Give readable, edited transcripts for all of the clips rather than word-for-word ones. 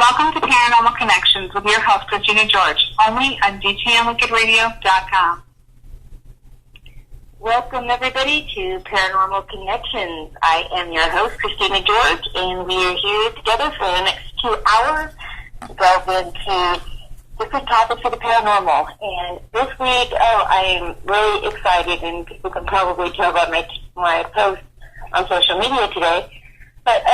Welcome to Paranormal Connections with your host, Christina George, only on DTMWickedRadio.com. Welcome, everybody, to Paranormal Connections. I am your host, Christina George, and we are here together for the next 2 hours to delve into different topics of the paranormal. And this week, I am really excited, and people can probably tell by my posts on social media today. But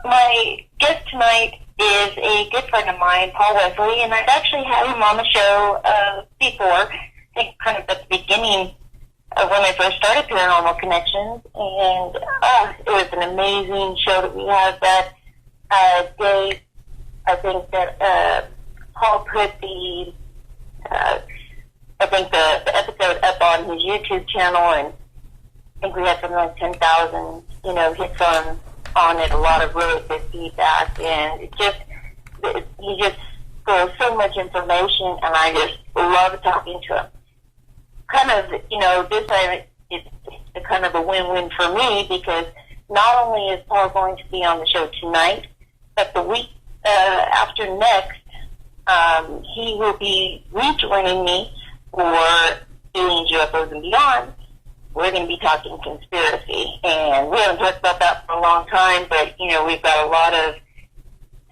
my guest tonight is a good friend of mine, PaulWesley, and I've actually had him on the show before, I think kind of at the beginning of when I first started Paranormal Connections, and it was an amazing show that we had that day. I think that Paul put the episode up on his YouTube channel, and I think we had something like 10,000, hits on it, a lot of really good feedback, and he just throws so much information, and I just love talking to him. Kind of, this time it's kind of a win-win for me, because not only is Paul going to be on the show tonight, but the week after next, he will be rejoining me for Aliens, UFOs, and Beyond. We're going to be talking conspiracy, and we haven't talked about that for a long time, but, we've got a lot of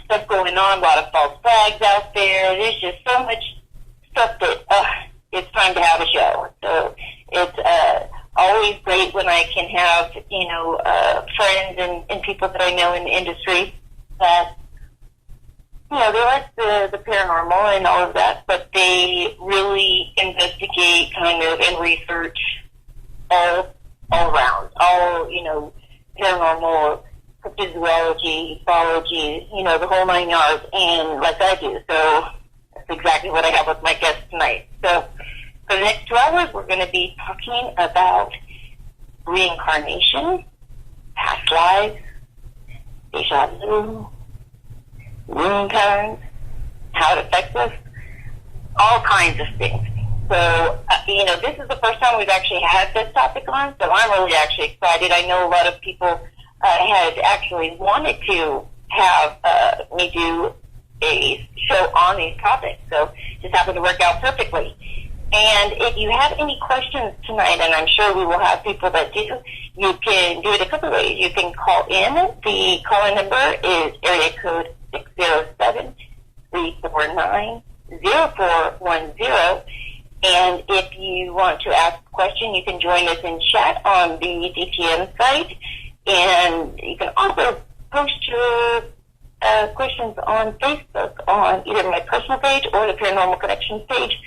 stuff going on, a lot of false flags out there. There's just so much stuff that it's time to have a show. So it's always great when I can have, friends and people that I know in the industry that, they like the paranormal and all of that, but they really investigate kind of and research all around, paranormal, cryptozoology, ufology, the whole 9 yards, and like I do. So that's exactly what I have with my guest tonight. So for the next 2 hours, we're going to be talking about reincarnation, past lives, deja vu, moon times, how it affects us, all kinds of things. So, this is the first time we've actually had this topic on, so I'm really actually excited. I know a lot of people had actually wanted to have me do a show on these topics, so it just happened to work out perfectly. And if you have any questions tonight, and I'm sure we will have people that do, you can do it a couple of ways. You can call in. The call-in number is area code 607-349-0410. And if you want to ask a question, you can join us in chat on the DTM site. And you can also post your questions on Facebook on either my personal page or the Paranormal Connections page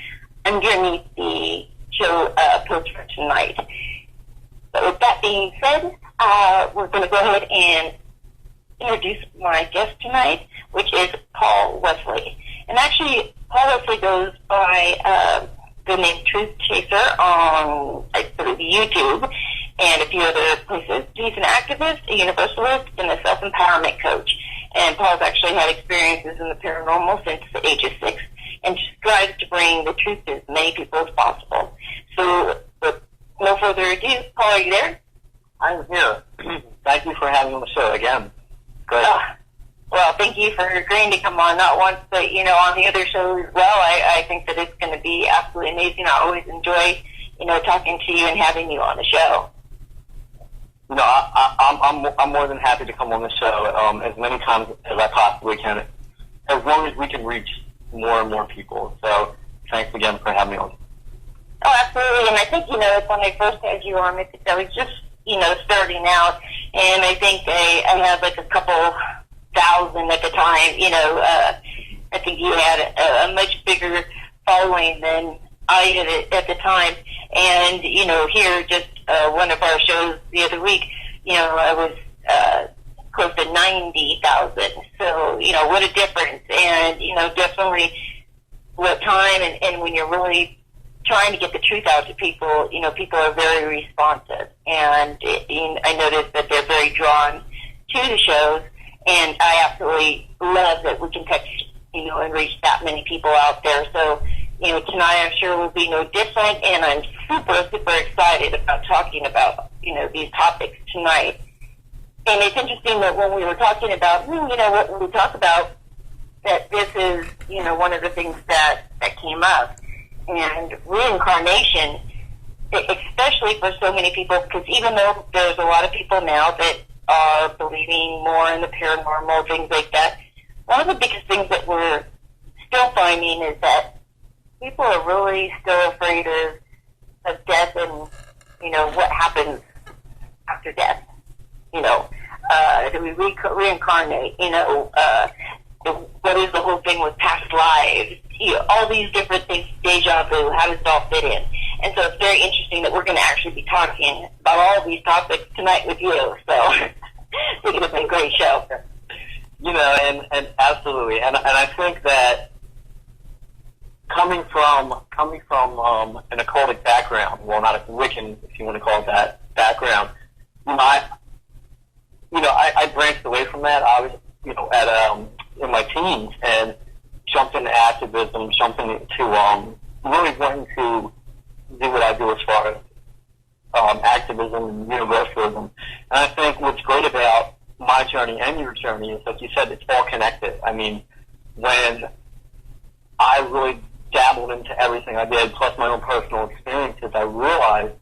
underneath the show post for tonight. So with that being said, we're going to go ahead and introduce my guest tonight, which is PaulWesley. And actually, PaulWesley goes by the name Truthchaser on, I believe, YouTube and a few other places. He's an activist, a universalist, and a self-empowerment coach. And Paul's actually had experiences in the paranormal since the age of 6 and strives to bring the truth to as many people as possible. So, with no further ado, Paul, are you there? I'm here. Thank you for having me on the show again. Good. Well, thank you for agreeing to come on, not once, but, on the other shows as well. I think that it's going to be absolutely amazing. I always enjoy, talking to you and having you on the show. No, I'm more than happy to come on the show as many times as I possibly can, as long as we can reach more and more people. So thanks again for having me on. Oh, absolutely. And I think, when I first had you on, I was just, starting out, and I think I had like a couple thousand at the time. I think you had a much bigger following than I had at the time. And, here, just one of our shows the other week, I was close to 90,000. So, what a difference. And, definitely what time and when you're really trying to get the truth out to people, people are very responsive. And I noticed that they're very drawn to the shows. And I absolutely love that we can touch, and reach that many people out there. So, tonight I'm sure will be no different, and I'm super, super excited about talking about, these topics tonight. And it's interesting that when we were talking about, what we talk about, that this is, one of the things that came up. And reincarnation, especially for so many people, because even though there's a lot of people now that are believing more in the paranormal, things like that, one of the biggest things that we're still finding is that people are really still afraid of death and, what happens after death. Do we reincarnate? What is the whole thing with past lives? All these different things, deja vu, how does it all fit in? And so it's very interesting that we're going to actually be talking about all of these topics tonight with you. So I think it's been a great show. And absolutely. And I think that coming from an occultic background, well, not a Wiccan, if you want to call it that, background, I branched away from that. I was, in my teens and jumped into activism, jumping into really wanting to do what I do as far as activism and universalism. And I think what's great about my journey and your journey is, like you said, it's all connected. I mean, when I really dabbled into everything I did, plus my own personal experiences, I realized,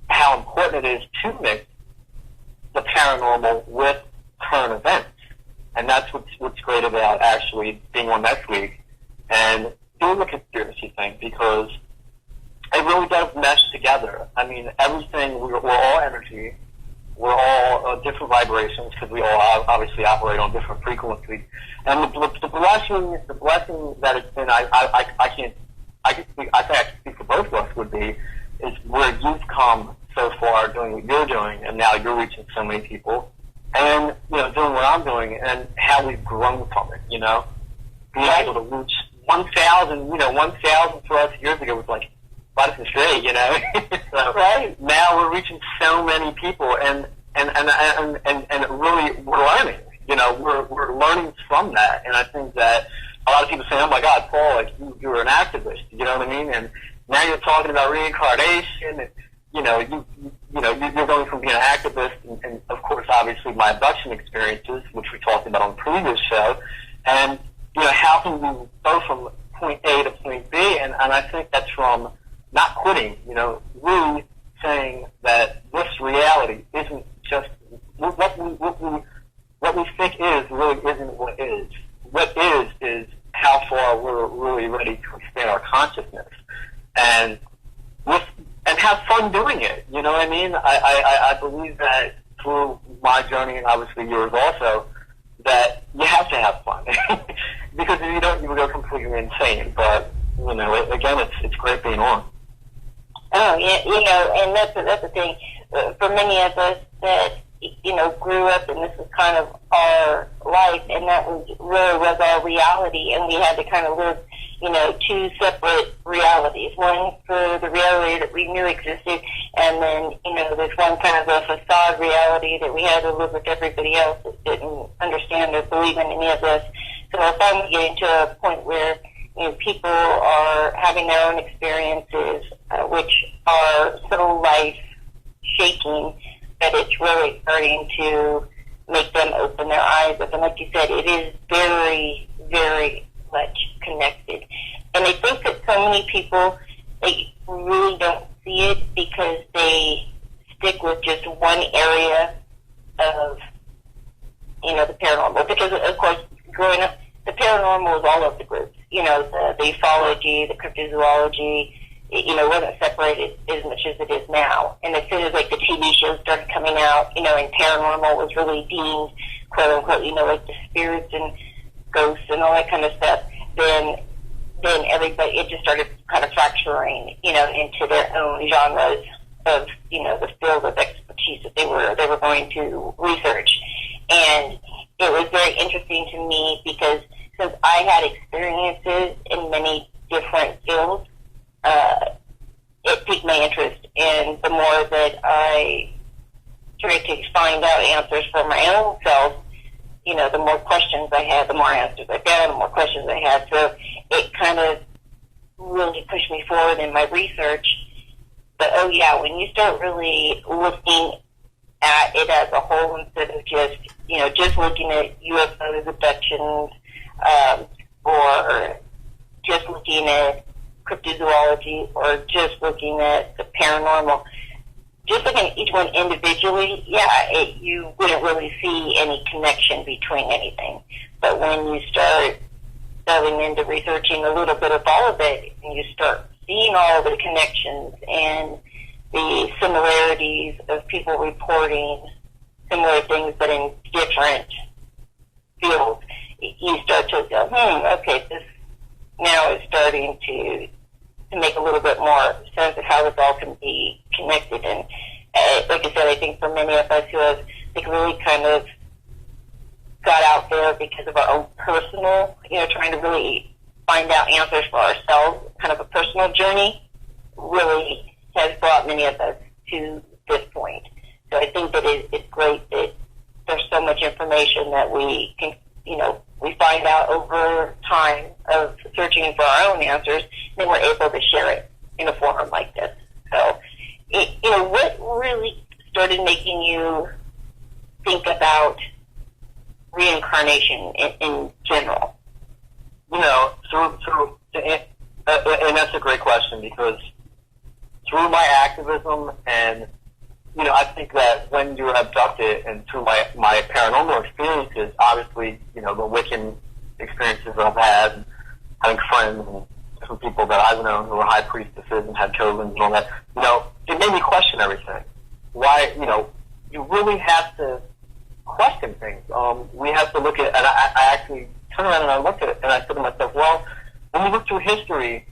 how important it is to mix the paranormal with current events. And that's what's great about actually being on next week and doing the conspiracy thing, because it really does mesh together. I mean, everything, we're all energy, we're all different vibrations, because we all obviously operate on different frequencies. And the blessing that it's been, I think I can speak for both of us, would be, is where you've come so far doing what you're doing, and now you're reaching so many people, and, doing what I'm doing, and how we've grown from it, being able to reach 1,000, 1,000 for us years ago was like, but it's straight, so right. Now we're reaching so many people, and really we're learning, we're learning from that. And I think that a lot of people say, oh my God, Paul, like you're an activist, you know what I mean? And now you're talking about reincarnation, and you're going from being an activist, and of course, obviously, my abduction experiences, which we talked about on the previous show, and how can you go from point A to point B? And I think that's from not quitting, really saying that this reality isn't just what we think is really isn't what is. What is how far we're really ready to expand our consciousness, and have fun doing it. You know what I mean? I believe that through my journey, and obviously yours also, that you have to have fun. Because if you don't, you will go completely insane. But, again, it's great being on. Oh, yeah, and that's the thing. For many of us that, grew up, and this was kind of our life, and that really was our reality, and we had to kind of live, two separate realities. One for the reality that we knew existed, and then, there's one kind of a facade reality that we had to live with everybody else that didn't understand or believe in any of this. So we're finally getting to a point where, people are having their own experiences, which are so life-shaking that it's really starting to make them open their eyes up. And like you said, it is very, very much connected. And I think that so many people, they really don't see it because they stick with just one area of, the paranormal. Because, of course, growing up, the paranormal was all of the groups. The ufology, the cryptozoology, it wasn't separated as much as it is now. And as soon as, the TV shows started coming out, and paranormal was really deemed, quote unquote, like the spirits and ghosts and all that kind of stuff, then everybody, it just started kind of fracturing, into their own genres of, the field of expertise that they were going to research. And it was very interesting to me because since I had experiences in many different fields, it piqued my interest. And the more that I tried to find out answers for my own self, the more questions I had, the more answers I found, the more questions I had. So it kind of really pushed me forward in my research. But, when you start really looking at it as a whole instead of just looking at UFOs, abductions, or just looking at cryptozoology, or just looking at the paranormal. Just looking at each one individually, you wouldn't really see any connection between anything. But when you start delving into researching a little bit of all of it, and you start seeing all the connections and the similarities of people reporting similar things but in different fields, you start to go, okay, this now is starting to make a little bit more sense of how this all can be connected. And like I said, I think for many of us who have really kind of got out there because of our own personal, trying to really find out answers for ourselves, kind of a personal journey, really has brought many of us to this point. So I think that it's great that there's so much information that we can, we find out over time of searching for our own answers, and then we're able to share it in a forum like this. So, what really started making you think about reincarnation in general? And that's a great question, because through my activism and, I think that when you're abducted, and through my paranormal experiences, obviously, the Wiccan experiences I've had, and having friends and different people that I've known who were high priestesses and had covens and all that, it made me question everything. Why, you really have to question things. We have to look at, and I actually turned around and I looked at it, and I said to myself, well, when you look through history,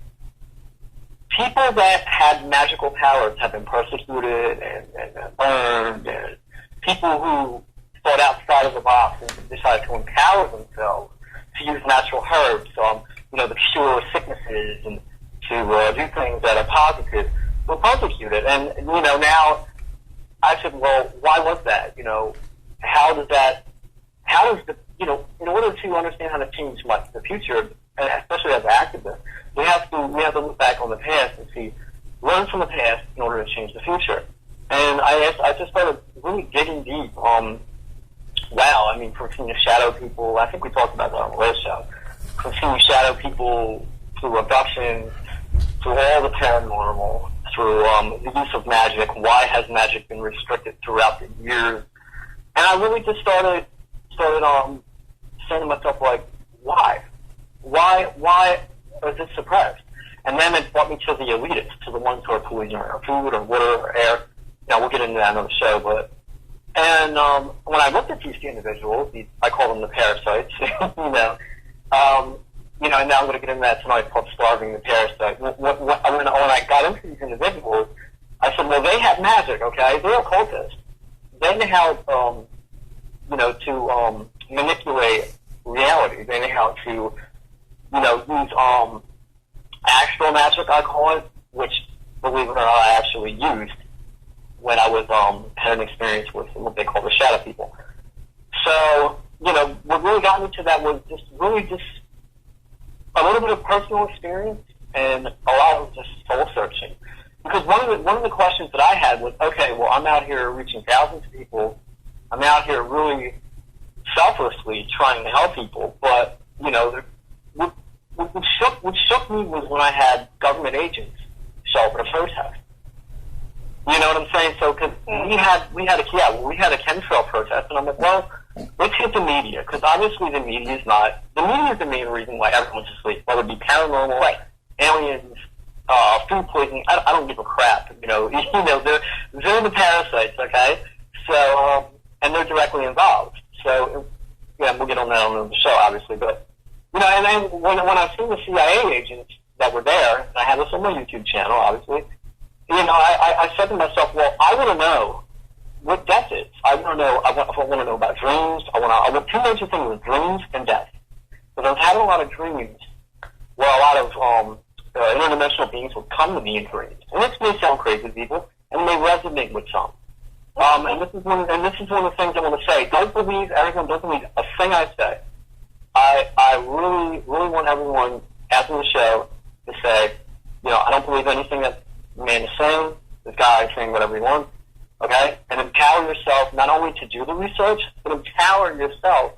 people that had magical powers have been persecuted and burned, and people who thought outside of the box and decided to empower themselves to use natural herbs, to cure sicknesses and to do things that are positive, were persecuted. And, now I said, well, why was that? How does in order to understand how to change the future, and especially as activists, we have to look back on the past and learn from the past in order to change the future. And I just started really digging deep. From seeing shadow people, I think we talked about that on the last show, from seeing shadow people through abductions, through all the paranormal, through the use of magic. Why has magic been restricted throughout the years? And I really just started saying to myself, why? Why is it suppressed? And then it brought me to the elitists, to the ones who are polluting our food or water or air. We'll get into that on the show, and when I looked at these individuals, I call them the parasites, and now I'm going to get into that tonight, called starving the parasite. When I got into these individuals, I said, well, they have magic, okay? They're occultists. They know how, to manipulate reality. They know how to, use astral magic, I call it, which, believe it or not, I actually used when I was had an experience with what they call the shadow people. So, what really got me to that was just a little bit of personal experience and a lot of just soul searching. Because one of the questions that I had was, okay, well, I'm out here reaching thousands of people. I'm out here really selflessly trying to help people, but what shook me was when I had government agents show up at a protest. You know what I'm saying? So, because we had a chemtrail protest, and I'm like, well, let's hit the media, because obviously the media is the main reason why everyone's asleep, whether it be paranormal, aliens, food poisoning. I don't give a crap. They're the parasites, okay? So, and they're directly involved. So, we'll get on that on the show, obviously, but. And then when I seen the CIA agents that were there, and I had this on my YouTube channel, obviously, I said to myself, well, I want to know what death is. I want to know about dreams. I want two major things with dreams and death. Because I was having a lot of dreams where a lot of interdimensional beings would come to me in dreams. And this may sound crazy to people, and they resonate with some. And this is one of the things I want to say. Don't believe a thing I say. I really, really want everyone after the show to say, I don't believe anything that man is saying, this guy is saying whatever he wants, okay? And empower yourself not only to do the research, but empower yourself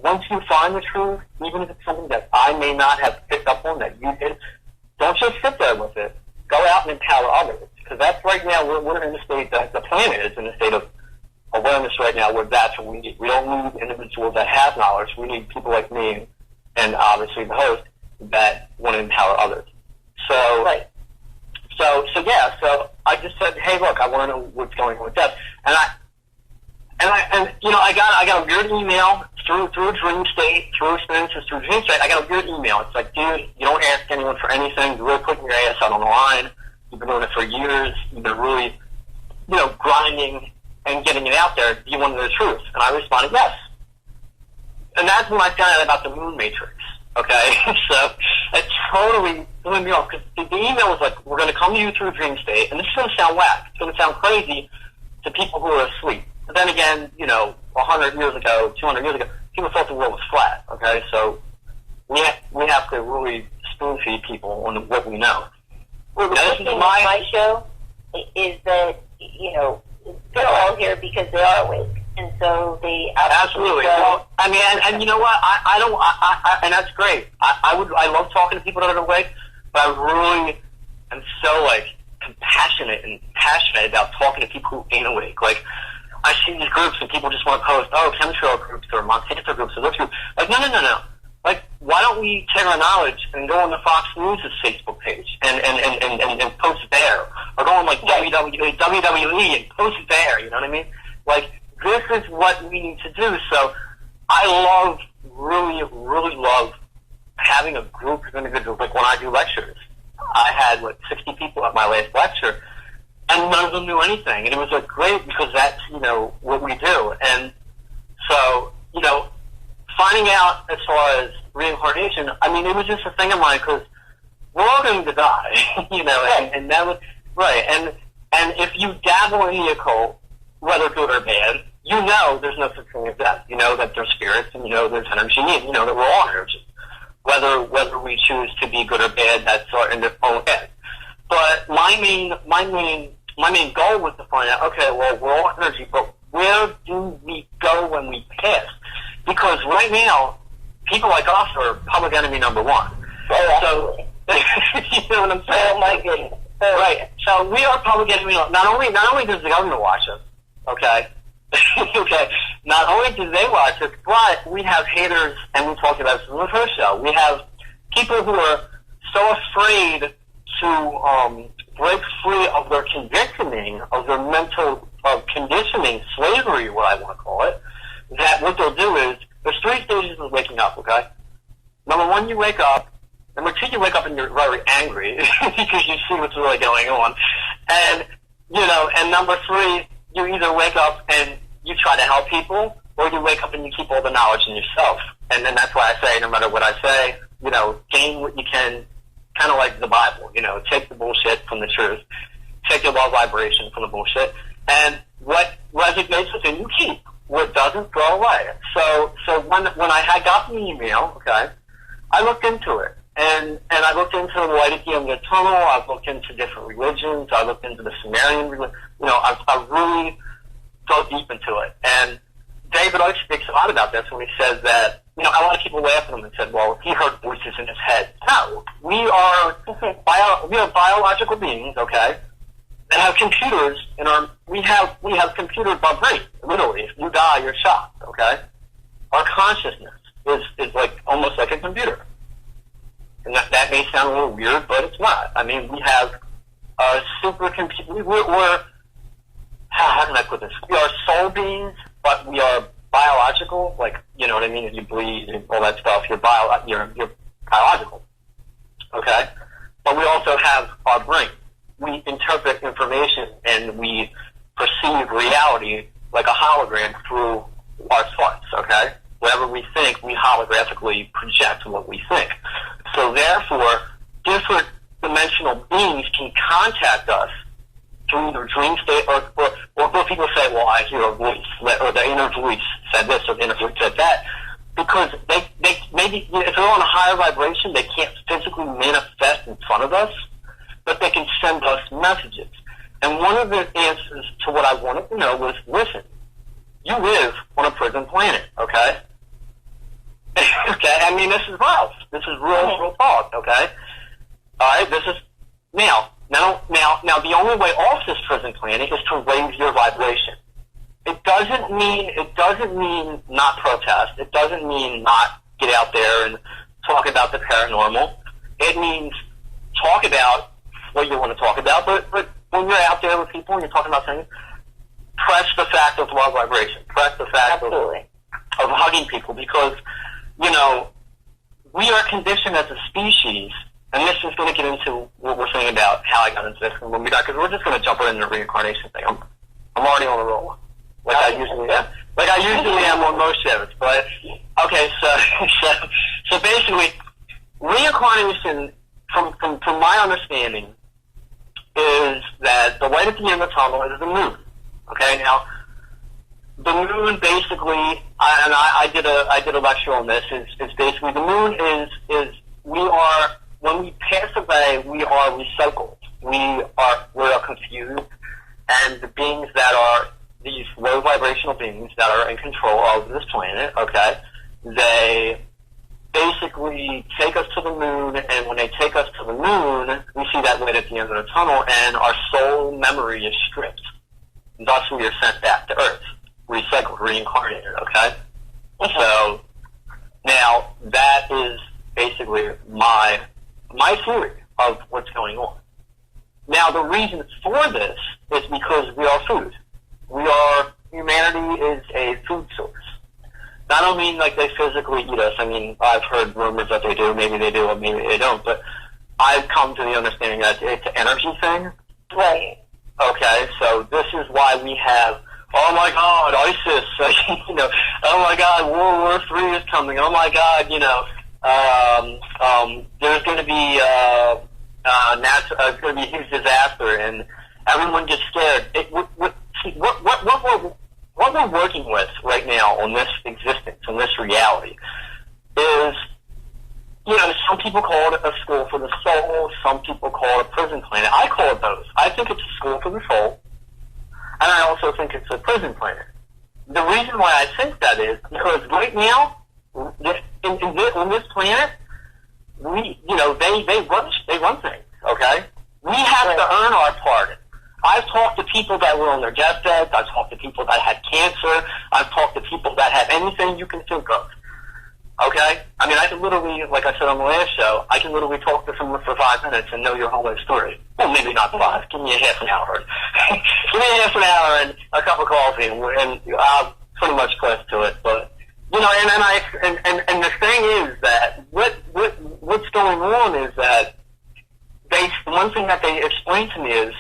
once you find the truth, even if it's something that I may not have picked up on that you did, don't just sit there with it. Go out and empower others. Because that's right now, we're in a state that the planet is in a state of awareness right now where that's what we need. We don't need individuals that have knowledge. We need people like me and obviously the host that want to empower others. So, right. So I just said, hey, look, I want to know what's going on with that. And you know, I got a weird email through Dream State, through experiences through Dream State. I got a weird email. It's like, dude, you don't ask anyone for anything. You're really putting your ass out on the line. You've been doing it for years. You've been really, you know, grinding and getting it out there. Do you want to know the truth? And I responded, yes. And that's when I found out about the moon matrix. Okay, so it totally threw me off because the email was like, we're going to come to you through Dream State, and this is going to sound whack. It's going to sound crazy to people who are asleep. But then again, you know, 100 years ago, 200 years ago, people thought the world was flat. Okay, so we have to really spoon feed people on what we know. Well, the good thing with my show is that, you know, they're all here because they are awake. And so they absolutely. Well, I mean, and you know what? I don't, and that's great. I love talking to people that are awake, but I really am so like compassionate and passionate about talking to people who ain't awake. Like, I see these groups and people just want to post, oh, chemtrail groups or Monsanto groups or those groups. Like, no. Like, why don't we take our knowledge and go on the Fox News' Facebook page and post there, or go on like WWE and post there? You know what I mean? Like, this is what we need to do. So I really love having a group of individuals. Like when I do lectures, I had 60 people at my last lecture, and none of them knew anything. And it was like great because that's, you know, what we do. And so, you know, finding out as far as reincarnation, I mean, it was just a thing of mine because we're all going to die, you know, and that was right. And if you dabble in the occult, whether good or bad, you know there's no such thing as death. You know that there's spirits, and you know there's energy, and you know that we're all energy. Whether we choose to be good or bad, that's in their own head. But my main goal was to find out, okay, well, we're all energy, but where do we go when we pass? Because right now, people like us are public enemy number one. So, you know what I'm saying? Oh my goodness. Right. So we are public enemy. Not only does the government watch us, okay? Okay. Not only do they watch us, but we have haters, and we talked about this in the first show. We have people who are so afraid to break free of their conditioning, of their mental conditioning, slavery, what I want to call it, that what they'll do is, there's 3 stages of waking up, okay? Number 1, you wake up. Number 2, you wake up and you're very angry because you see what's really going on. And, you know, and number 3, you either wake up and you try to help people, or you wake up and you keep all the knowledge in yourself. And then that's why I say, no matter what I say, you know, gain what you can, kind of like the Bible, you know, take the bullshit from the truth, take the low vibration from the bullshit, and what resonates within you keep. What doesn't, throw away. So when I had gotten the email, okay, I looked into it. And I looked into the light at the end of the tunnel. I looked into different religions. I looked into the Sumerian religion. You know, I really dug deep into it. And David always speaks a lot about this when he says that, you know, a lot of people laugh at him and said, well, he heard voices in his head. No, we are biological beings, okay, that have computers in our, we have computers by brain, literally. If you die, you're shocked, okay? Our consciousness is like, almost like a computer. And that may sound a little weird, but it's not. I mean, we have a supercomputer. We're how can I put this? We are soul beings, but we are biological. Like, you know what I mean? If you bleed and all that stuff, you're biological. Okay? But we also have our brain. We interpret information and we perceive reality like a hologram through our thoughts, okay? Whatever we think, we holographically project what we think. So therefore, different dimensional beings can contact us through their dream state, or people say, well, I hear a voice, or the inner voice said this, or the inner voice said that, because they maybe, if they're on a higher vibration, they can't physically manifest in front of us, but they can send us messages. And one of the answers to what I wanted to know was, listen, you live on a prison planet, okay? Okay? I mean, this is love. This is real talk, okay? All right? This is, now, the only way off this prison planet is to raise your vibration. It doesn't mean not protest. It doesn't mean not get out there and talk about the paranormal. It means talk about what you want to talk about, but when you're out there with people and you're talking about things, press the fact of love vibration. Press the fact of hugging people, because, you know, we are conditioned as a species, and this is going to get into what we're saying about how I got into this and when we got, because we're just going to jump right into the reincarnation thing. I'm already on a roll. Like I usually am on most shows. But okay, so basically, reincarnation, from my understanding, is that the light at the end of the tunnel is the moon. Okay, now the moon basically, I did a lecture on this. Is basically the moon is we are, when we pass away, we are recycled. We're confused, and the beings that are these low vibrational beings that are in control of this planet, okay, they basically take us to the moon, and when they take us to the moon, we see that light at the end of the tunnel, and our soul memory is stripped. Thus, we are sent back to Earth, recycled, reincarnated, okay? So, now, that is basically my theory of what's going on. Now, the reason for this is because we are food. Humanity is a food source. I don't mean like they physically eat us. I mean, I've heard rumors that they do. Maybe they do, or maybe they don't. But I've come to the understanding that it's an energy thing. Right. Okay, so this is why we have, oh my God, ISIS, you know, oh my God, World War III is coming, oh my God, you know, there's going to be going to be a huge disaster, and everyone gets scared. What we're working with right now on this existence, on this reality, is, you know, some people call it a school for the soul, some people call it a prison planet. I call it both. I think it's a school for the soul, and I also think it's a prison planet. The reason why I think that is because right now, on this planet, they run things, okay? We have to earn our part. I've talked to people that were on their deathbeds. I've talked to people that had cancer. I've talked to people that had anything you can think of. Okay? I mean, I can literally, like I said on the last show, I can literally talk to someone for 5 minutes and know your whole life story. Well, maybe not 5. Give me a half an hour. Give me a half an hour and a cup of coffee, and I'll pretty much press to it. But, you know, and the thing is that what's going on is that one thing that they explain to me is,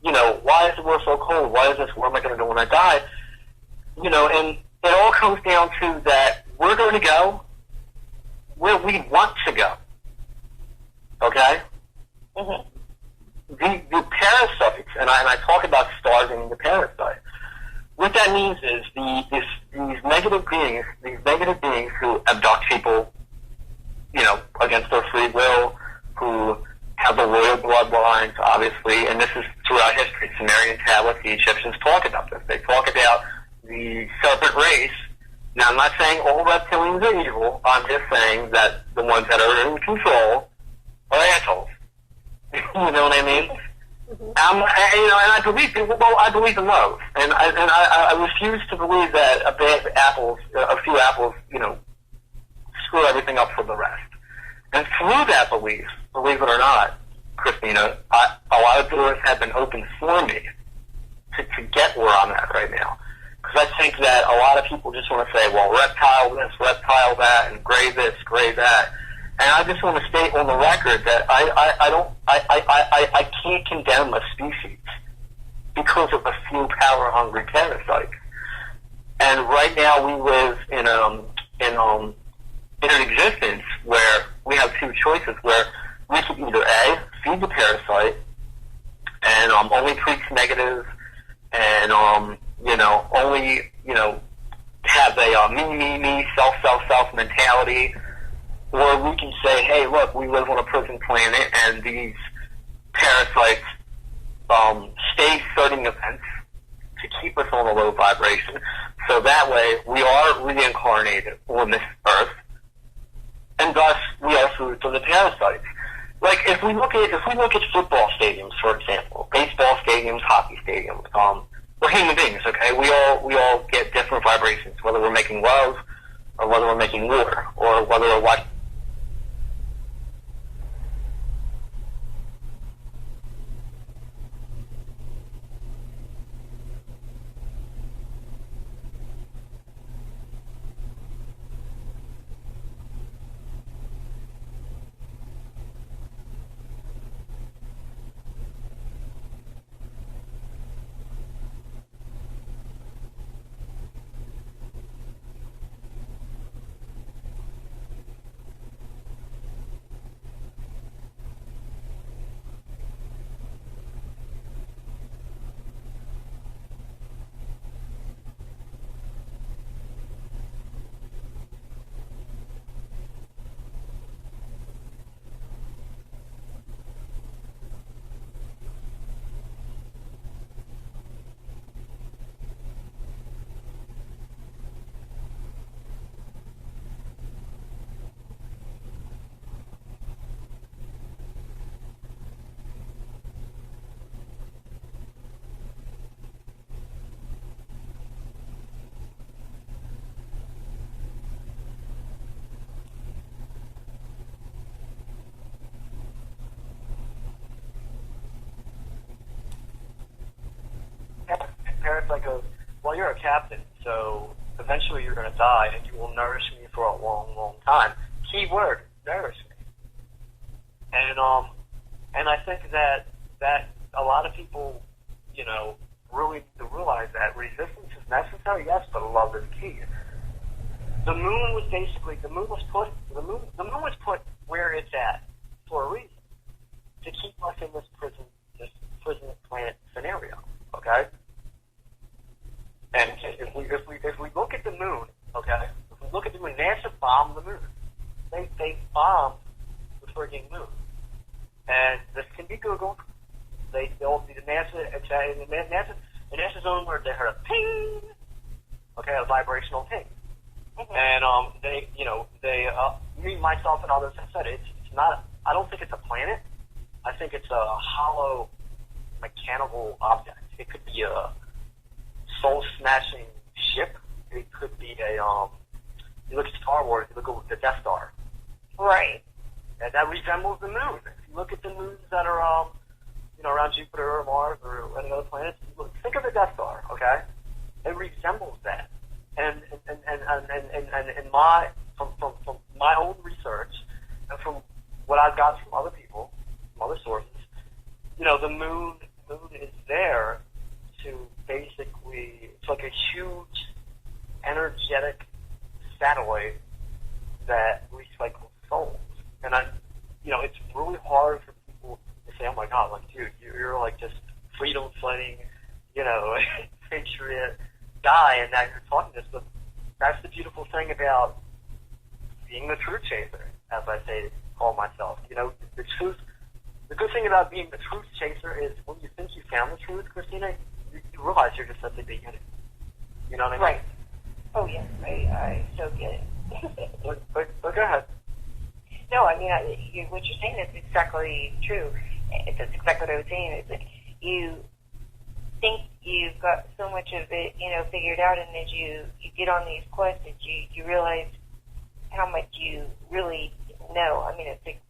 you know, why is the world so cold? Why is this? Where am I going to go when I die? You know, and it all comes down to that we're going to go where we want to go. Okay? Mm-hmm. The parasites, and I talk about starving the parasite. What that means is these negative beings who abduct people, you know, against their free will, who have the royal bloodlines, obviously, and this is throughout history. Sumerian tablets, the Egyptians talk about this. They talk about the serpent race. Now, I'm not saying all reptilians are evil. I'm just saying that the ones that are in control are assholes. You know what I mean? Mm-hmm. You know, and I believe in love, and I refuse to believe that a few apples, you know, screw everything up for the rest. And through that belief it or not, Christina, a lot of doors have been opened for me to get where I'm at right now. Because I think that a lot of people just want to say, well, reptile this, reptile that, and gray this, gray that. And I just want to state on the record that I can't condemn a species because of a few power-hungry parasites. And right now we live in an existence where we have two choices, where we can either A, feed the parasite and only preach negative and you know, only, you know, have a me, self mentality, or we can say, hey, look, we live on a prison planet and these parasites stage certain events to keep us on a low vibration, so that way we are reincarnated on this earth, and thus we are food for the parasites. Like if we look at football stadiums, for example, baseball stadiums, hockey stadiums, we're human beings, okay? We all get different vibrations, whether we're making love, or whether we're making war, or whether we're watching. Parasite goes, well, you're a captain, so eventually you're going to die, and you will nourish me for a long, long time. Key word, nourish me. And I think that a lot of people, really need to realize that resistance is necessary, yes, but love is key. The moon was put where it's at for a reason, to keep us in this prison planet scenario. Okay. And if we look at the moon, okay, if we look at the moon, NASA bombed the moon. They bombed the frigging moon, and this can be Googled. NASA's own word, they heard a ping, okay, a vibrational ping, and me, myself, and others have said it's not. I don't think it's a planet. I think it's a hollow mechanical object. It could be a soul-snatching ship. It could be a, you look at Star Wars, you look at the Death Star. Right. And that resembles the moon. If you look at the moons that are, around Jupiter or Mars or any other planets, think of the Death Star, okay? It resembles that. And from my own research, and from what I've got from other people, from other sources, the moon is there to basically, it's like a huge energetic satellite that recycles souls. And it's really hard for people to say, oh my God, like, dude, you're like just freedom fighting, patriot guy, and now you're talking this. But that's the beautiful thing about being the truth chaser, as I call myself. The truth. The good thing about being the truth chaser is when you think you found the truth, Christina, you realize you're just at the beginning. You know what I mean? Right. Oh, yes. I so get it. but go ahead. No, I mean, what you're saying is exactly true. That's exactly what I was saying. It's like you think you've got so much of it, figured out, and as you get on these quests, you realize how much you really know. I mean, it's like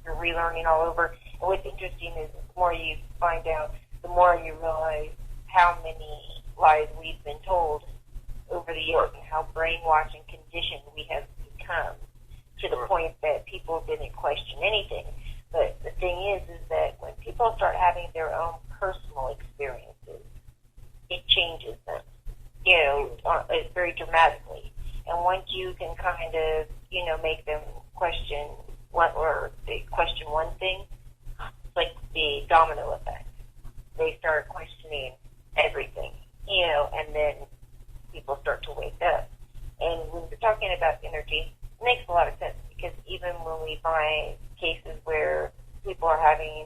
you're relearning all over. And what's interesting is the more you find out, the more you realize how many lies we've been told over the years and how brainwashed and conditioned we have become to the point that people didn't question anything. But the thing is that when people start having their own personal experiences, it changes them, very dramatically. And once you can kind of, make them question they question one thing, it's like the domino effect. They start questioning everything, and then people start to wake up. And when we're talking about energy, it makes a lot of sense, because even when we find cases where people are having,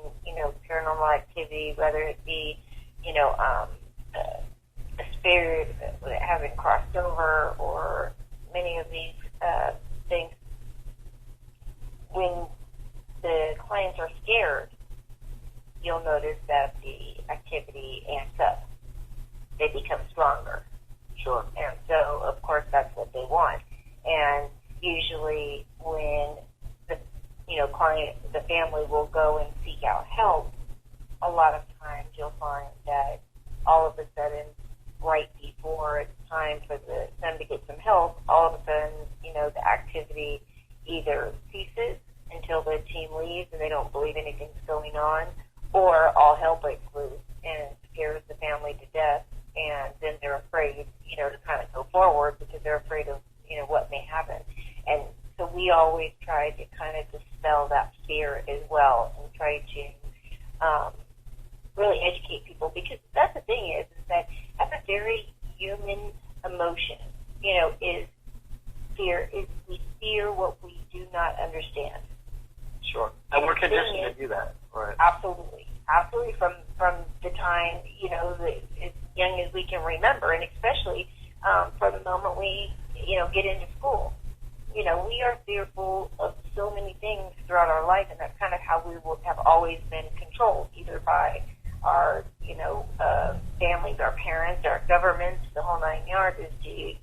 paranormal activity, whether it be, a spirit having crossed over, or many of these things, when the clients are scared, you'll notice that the activity amps up. They become stronger. Sure. And so, of course, that's what they want. And usually when the client, the family will go and seek out help, a lot of times you'll find that all of a sudden, right before it's time for them to get some help, all of a sudden, the activity either ceases until the team leaves and they don't believe anything's going on, or all hell breaks loose and scares the family to death, and then they're afraid, to kind of go forward because they're afraid of, what may happen. And so we always try to kind of dispel that fear as well and try to really educate people, because that's the thing is that that's a very human emotion, is fear. Is we fear what we do not understand. Sure. And we're conditioned to do that. Right. Absolutely. Absolutely, from the time, as young as we can remember, and especially from the moment we, get into school. We are fearful of so many things throughout our life, and that's kind of how we have always been controlled, either by our, families, our parents, our governments, the whole nine yards, is to,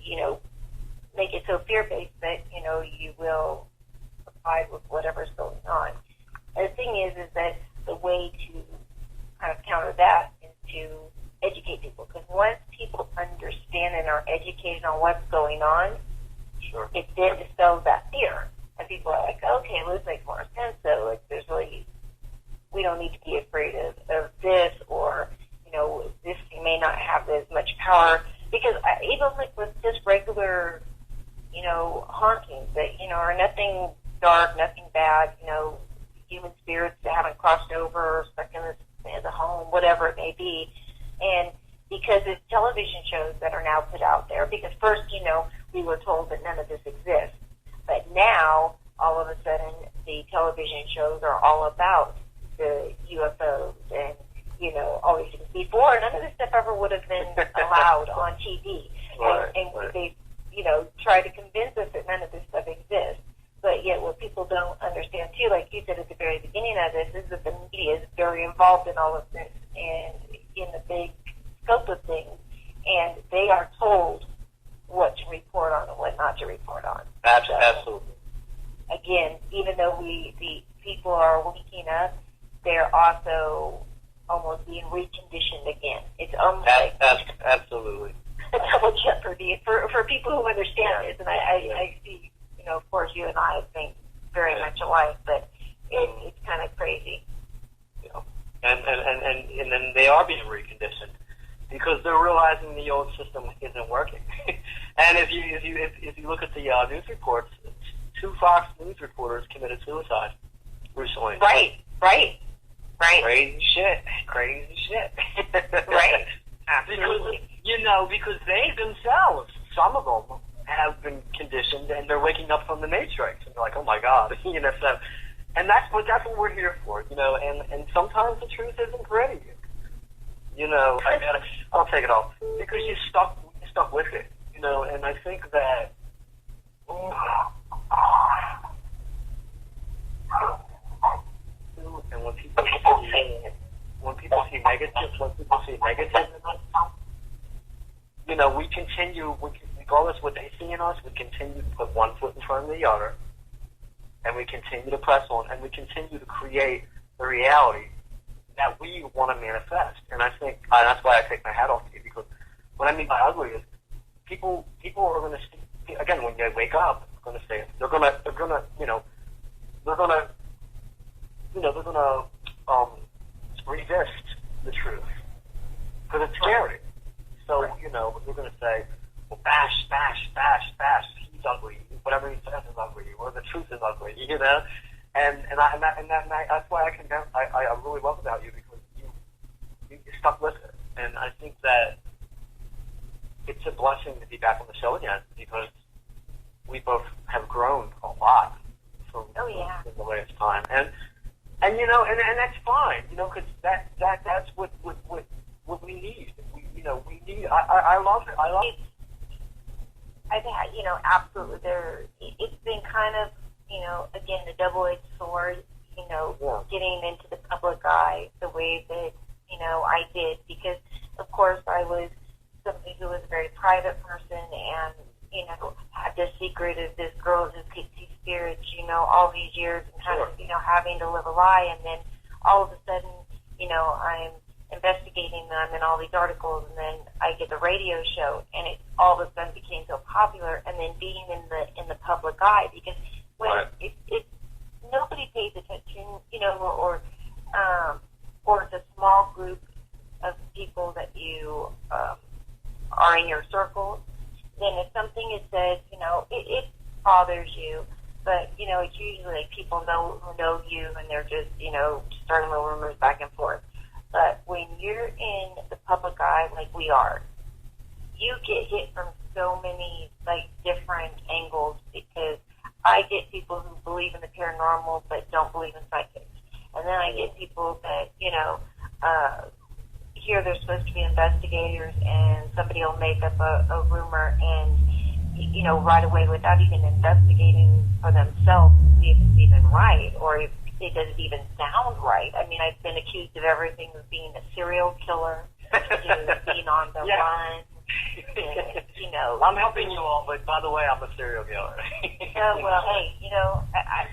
make it so fear-based that, you will abide with whatever's going on. And the thing is that the way to kind of counter that is to educate people. Because once people understand and are educated on what's going on, sure, it then dispels that fear. And people are like, okay, well, this makes more sense. So, we don't need to be afraid of this, or, this thing may not have as much power. Because even with just regular, hauntings that, are nothing dark, nothing bad, human spirits that haven't crossed over or stuck in the home, whatever it may be. And because it's television shows that are now put out there, because first, we were told that none of this exists. But now, all of a sudden, the television shows are all about the UFOs and, all these things. Before, none of this stuff ever would have been allowed on TV. Right, and right. they, try to convince us that none of this stuff exists. But yet what people don't understand, too, like you said at the very beginning of this, is that the media is very involved in all of this and in the big scope of things. And they are told what to report on and what not to report on. Absolutely. So, again, even though the people are waking up, they're also almost being reconditioned again. It's almost absolutely. a double jeopardy for people who understand this. And I see, of course, you and I think very much alike, but it's kind of crazy. Yeah. And then they are being reconditioned because they're realizing the old system isn't working. And if you look at the news reports, 2 Fox News reporters committed suicide recently. Right. Crazy shit. Right. Absolutely. Because they themselves, some of them, have been conditioned, and they're waking up from the matrix, and they're like, oh my God, so, and that's what we're here for, and sometimes the truth isn't pretty, I'll take it off, because you're stuck with it, and I think that, and when people see negative, we continue, regardless of what they see in us, we continue to put one foot in front of the other, and we continue to press on, and we continue to create the reality that we want to manifest. And I think that's why I take my hat off to you, because what I mean by ugly is people are going to see, again, when they wake up, they're going to resist the truth because it's scary. So we're going to say, well, bash, he's ugly. Whatever he says is ugly, or the truth is ugly, and that's why I really love about you, because you stuck with it, and I think that it's a blessing to be back on the show again, because we both have grown a lot from the last time, and that's fine, because that's what we need. We need. I love it. I love it. I've had, absolutely. It's been kind of again, the double-edged sword, getting into the public eye the way that, I did, because, of course, I was somebody who was a very private person and, had this secret of this girl who could see spirits, all these years and kind of, having to live a lie. And then all of a sudden, I'm investigating them and all these articles, and then I get the radio show, and it all of a sudden became so popular. And then being in the public eye, because when it nobody pays attention, or it's a small group of people that you are in your circle, then if something is said, it bothers you. But, it's usually like people who know you, and they're just, starting little rumors back and forth. But when you're in the public eye like we are, you get hit from so many, different angles, because I get people who believe in the paranormal but don't believe in psychics. And then I get people that, hear they're supposed to be investigators, and somebody will make up a rumor and, right away, without even investigating for themselves, see if it's even right, or if it doesn't even sound right. I mean, I've been accused of everything, of being a serial killer, being on the run. And, I'm helping you all, but by the way, I'm a serial killer. Well, hey,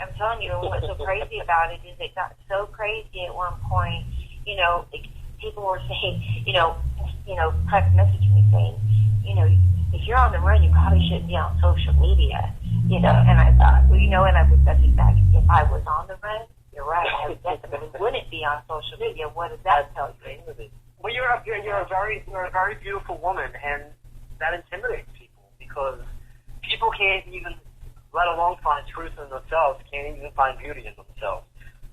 I'm telling you, what's so crazy about it is it got so crazy at one point, people were saying, private messaging me saying, if you're on the run, you probably shouldn't be on social media, and I thought, and I would message back, if I was on the run, you're right, I definitely wouldn't be on social media. What does that tell you? Well, you're a very beautiful woman, and that intimidates people, because people can't even, let alone find truth in themselves, can't even find beauty in themselves.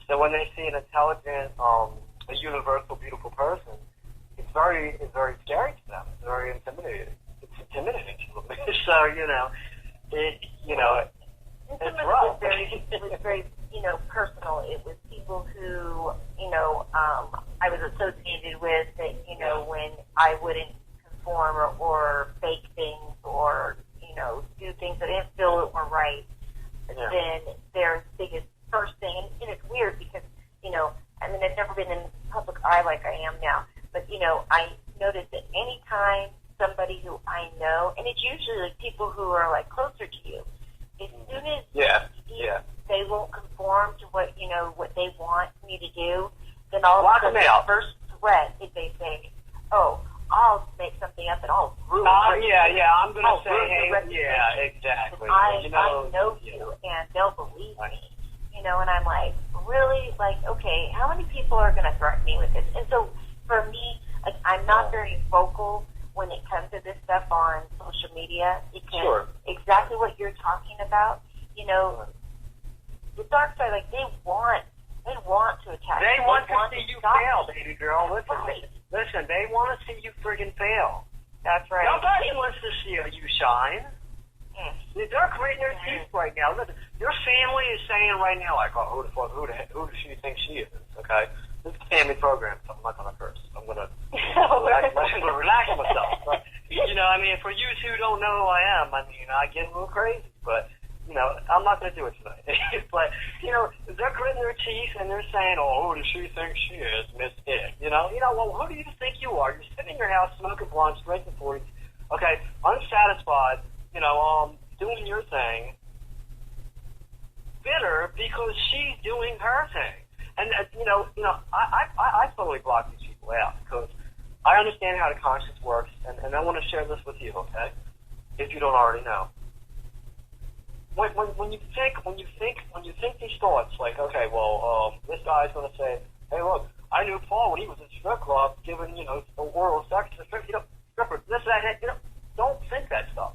So when they see an intelligent, a universal, beautiful person, it's very scary to them. It's very intimidating. It's intimidating to them. So it's rough. It was very personal. It was people who I was associated with that when I wouldn't conform or fake things or do things that I didn't feel were right, then their biggest first thing, and it's weird because I've never been in public eye like I am now, but I noticed that anytime somebody who I know, and it's usually people who are closer to you, as soon as they won't conform to what what they want me to do, then all of a sudden the first threat is they say, "Oh, I'll make something up and I'll ruin it." I'm going to say, hey, exactly. I know you, and they'll believe me. And I'm like, really? Okay, how many people are going to threaten me with this? And so, for me, I'm not very vocal when it comes to this stuff on social media, because exactly what you're talking about, the dark side, they want to attack you. They want to see you fail, baby girl. Listen, they want to see you friggin' fail. That's right. Nobody wants to see you shine. They're creating their teeth right now. Listen, your family is saying right now, oh, who does she think she is? Okay, this is a family program, so I'm not gonna curse. I'm gonna relax myself. But, for you who don't know who I am, I get a little crazy, but I'm not gonna do it tonight. But they're gritting their teeth and they're saying, oh, who does she think she is, Miss It? Well, who do you think you are? You're sitting in your house smoking blunts, drinking 40s, okay, unsatisfied. Doing your thing, bitter because she's doing her thing. And, I totally block these people out because I understand how the conscience works, and I want to share this with you, okay? If you don't already know. When you think these thoughts, okay, well, this guy's going to say, hey, look, I knew Paul when he was in strip club giving, oral sex to strippers, this, that, don't think that stuff.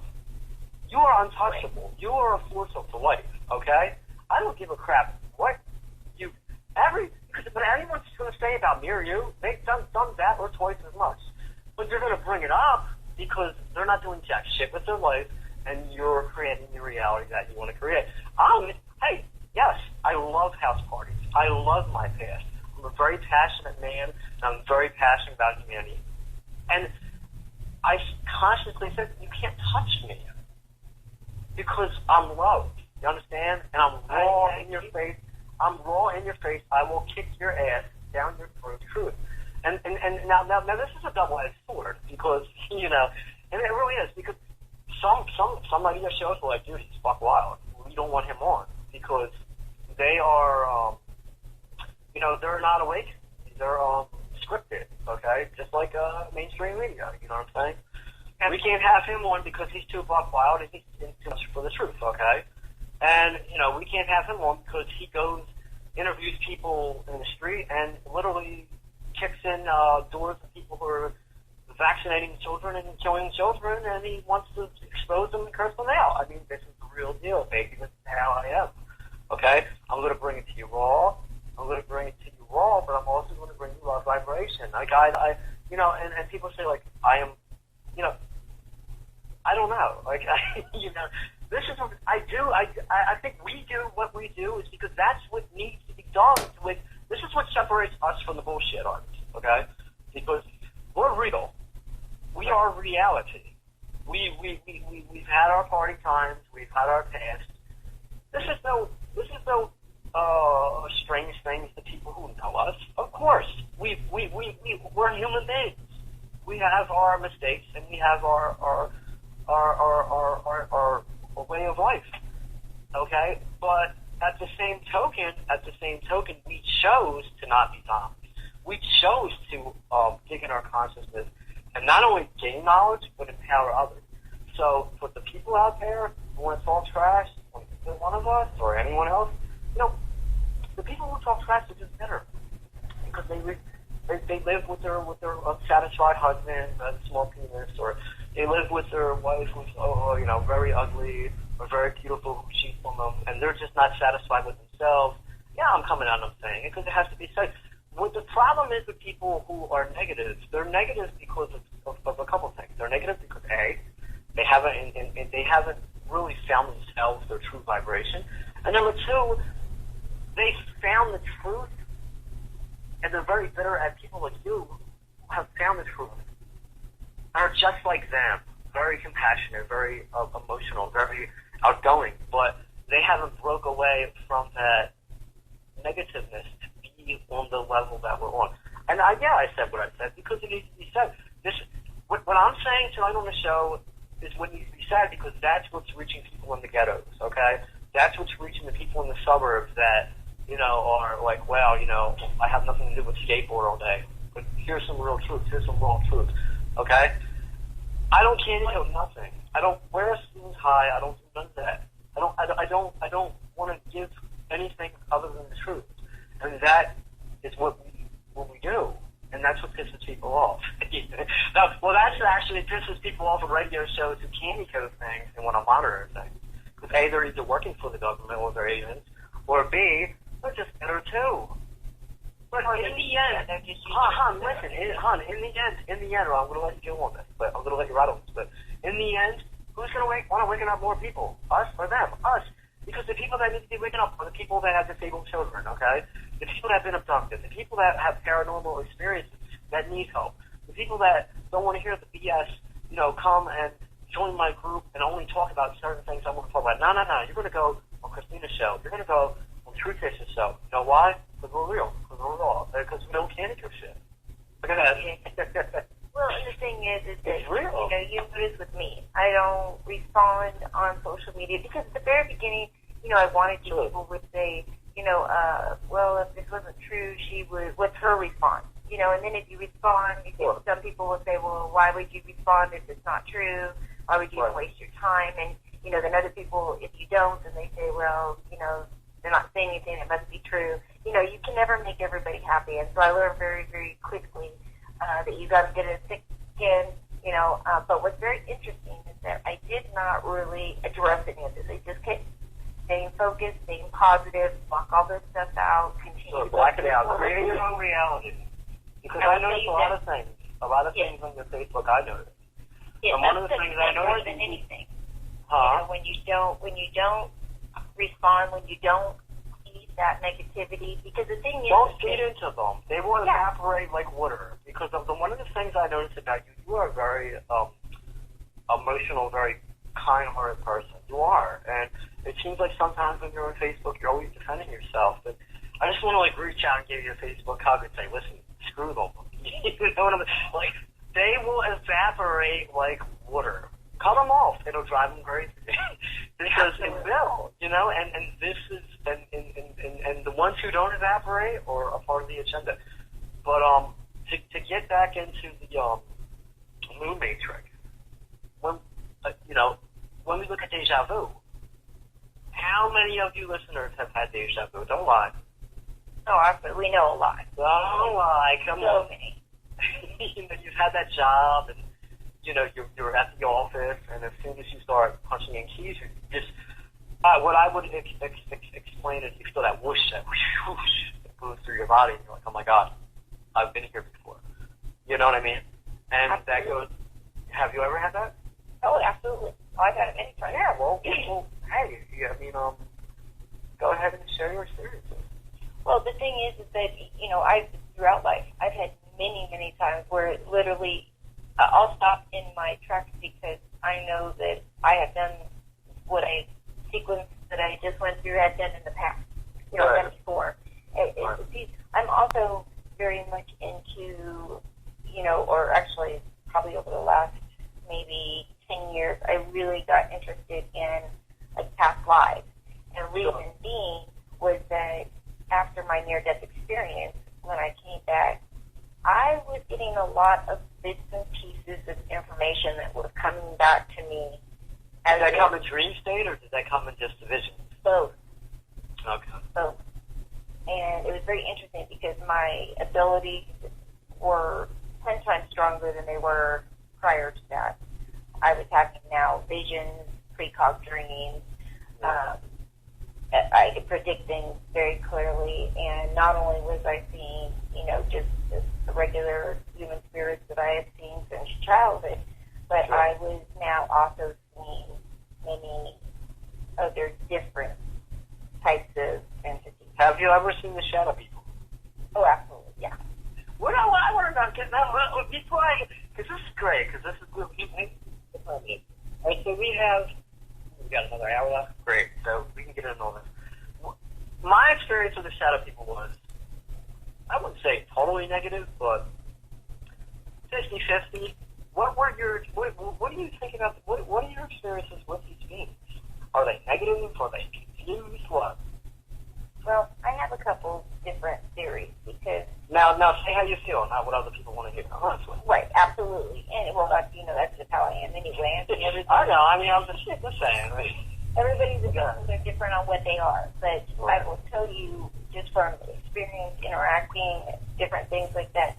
You are untouchable. You are a force of life, okay? I don't give a crap what but anyone's going to say about me or you, they've done that or twice as much. But they're going to bring it up because they're not doing jack shit with their life, and you're creating the reality that you want to create. Hey, yes, I love house parties. I love my past. I'm a very passionate man, and I'm very passionate about humanity. And I consciously said, you can't touch me because I'm loved. You understand? And I'm raw in your face. I'm raw in your face. I will kick your ass down your throat. Truth. And now this is a double-edged sword because and it really is because some radio shows are like, dude, he's fuck wild. We don't want him on because they are they're not awake. They're scripted. Okay, just like mainstream media. You know what I'm saying? And we can't have him on because he's too buck wild and he's too much for the truth, okay? And, we can't have him on because he goes, interviews people in the street and literally kicks in doors of people who are vaccinating children and killing children, and he wants to expose them and curse them out. I mean, this is the real deal, baby. This is how I am, okay? I'm going to bring it to you raw. But I'm also going to bring you raw vibration. Like, and people say, like, I am, I don't know. Like, this is what I think we do what we do is because that's what needs to be done. This is what separates us from the bullshit artists, okay? Because we're real. We are reality. We've had our party times. We've had our past. This is no strange things to people who know us. Of course, we're human beings. We have our mistakes and we have our way of life. Okay, but at the same token, we chose to not be zombies. We chose to dig in our consciousness and not only gain knowledge but empower others. So for the people out there who want to talk trash, one of us or anyone else, the people who talk trash are just bitter because they live with their unsatisfied husband, a small penis, or they live with their wife who's very ugly or very beautiful who cheats on them, and they're just not satisfied with themselves. Yeah, I'm coming out and I'm saying it because it has to be said. What the problem is with people who are negative, they're negative because of a couple things. They're negative because A, they haven't really found themselves, their true vibration, and number two, they found the truth, and they're very bitter at people like you who have found the truth, are just like them, very compassionate, very emotional, very outgoing, but they haven't broke away from that negativeness to be on the level that we're on. And I said what I said because it needs to be said. What I'm saying tonight on the show is what needs to be said because that's what's reaching people in the ghettos, okay? That's what's reaching the people in the suburbs that, are like, well, I have nothing to do with skateboard all day. But here's some real truth. Here's some raw truth, okay? I don't candy coat nothing. I don't wear a student high. I don't do none of that. I don't want to give anything other than the truth. And that is what we do. And that's what pisses people off. That's actually pisses people off of radio shows who candy coat things and want to monitor things. Because A, they're either working for the government or they're agents, or B, they're just better too. But in the end, listen, in the end, I'm going to let you go on this, but I'm going to let you ride on this, but in the end, who's going to want to waken up more people? Us or them? Us. Because the people that need to be waking up are the people that have disabled children, okay? The people that have been abducted, the people that have paranormal experiences that need help, the people that don't want to hear the BS, come and join my group and only talk about certain things I want to talk about. No. You're going to go on Christina's show. You're going to go on Truthchaser's show. You know why? Because we're real. Because we're raw. Because we don't candy coat shit. Look at that. Well, and the thing is that, it's real. You notice with me, I don't respond on social media because at the very beginning, I wanted people would say, well, if this wasn't true, what's her response? And then if you respond, some people will say, well, why would you respond if it's not true? Why would you waste your time? And, then other people, if you don't, then they say, well, they're not saying anything, it must be true. You can never make everybody happy. And so I learned very, very quickly that you got to get a thick skin, but what's very interesting is that I did not really address any of this. I just kept staying focused, staying positive, block all this stuff out, continue to black it out, create your own reality. Because I noticed a lot of things on your Facebook. I noticed. And one of the things I noticed more than anything, when you don't respond, when you don't feed that negativity, because the thing is, don't feed into them. They will evaporate like water. Because one of the things I noticed about you, you are very emotional, very kind-hearted person. You are. And it seems like sometimes when you're on Facebook, you're always defending yourself. But I just want to, like, reach out and give you a Facebook hug and say, listen, screw them. You know what I mean? Like, they will evaporate like water. Cut them off. It'll drive them crazy. Because it will, you know, and this is, and the ones who don't evaporate are a part of the agenda. But to get back into the moon matrix, when when we look at deja vu, how many of you listeners have had deja vu? Don't lie. No, we know a lot. Don't lie. Come on. So many. You've had that job, and you're at the office, and as soon as you start punching in keys, you just what I would explain is you feel that whoosh, that whoosh that goes through your body, and you're like, oh my God, I've been here before. You know what I mean? And absolutely. That goes. Have you ever had that? Oh, absolutely. I've had it many times. Yeah. Well, hey, I mean, go ahead and share your experiences. Well, the thing is that throughout life, I've had many times where literally I'll stop in my tracks because I know that I have done what a sequence that I just went through had done in the past, right. done before. See, I'm also very much into, or actually probably over the last maybe 10 years, I really got interested in like past lives. And the reason being was that after my near-death experience, when I came back, I was getting a lot of bits and pieces of information that was coming back to me. Did that come in dream state, or did that come in just a vision? Both. Okay. Both. And it was very interesting because my abilities were 10 times stronger than they were prior to that. I was having now visions, precog dreams. I could predict things very clearly, and not only was I seeing, just the regular human spirits that I had seen since childhood, but sure. I was now also seeing many other different types of entities. Have you ever seen the shadow people? Oh, absolutely, yeah. What I want to know, because this is great, because this is good. All right, so we got another hour left. Great, so we can get into all this. My experience with the shadow people was, I wouldn't say totally negative, but 50-50. What do you think about, what are your experiences with these beings? Are they negative? Are they confused? What? Well, I have a couple different theories because... Now say how you feel, not what other people want to hear. Honestly. Right, absolutely. And, well, that's just how I am anyway. I know, I'm just saying. Everybody's they're different on what they are. But right. I will tell you, just from experience, interacting, different things like that,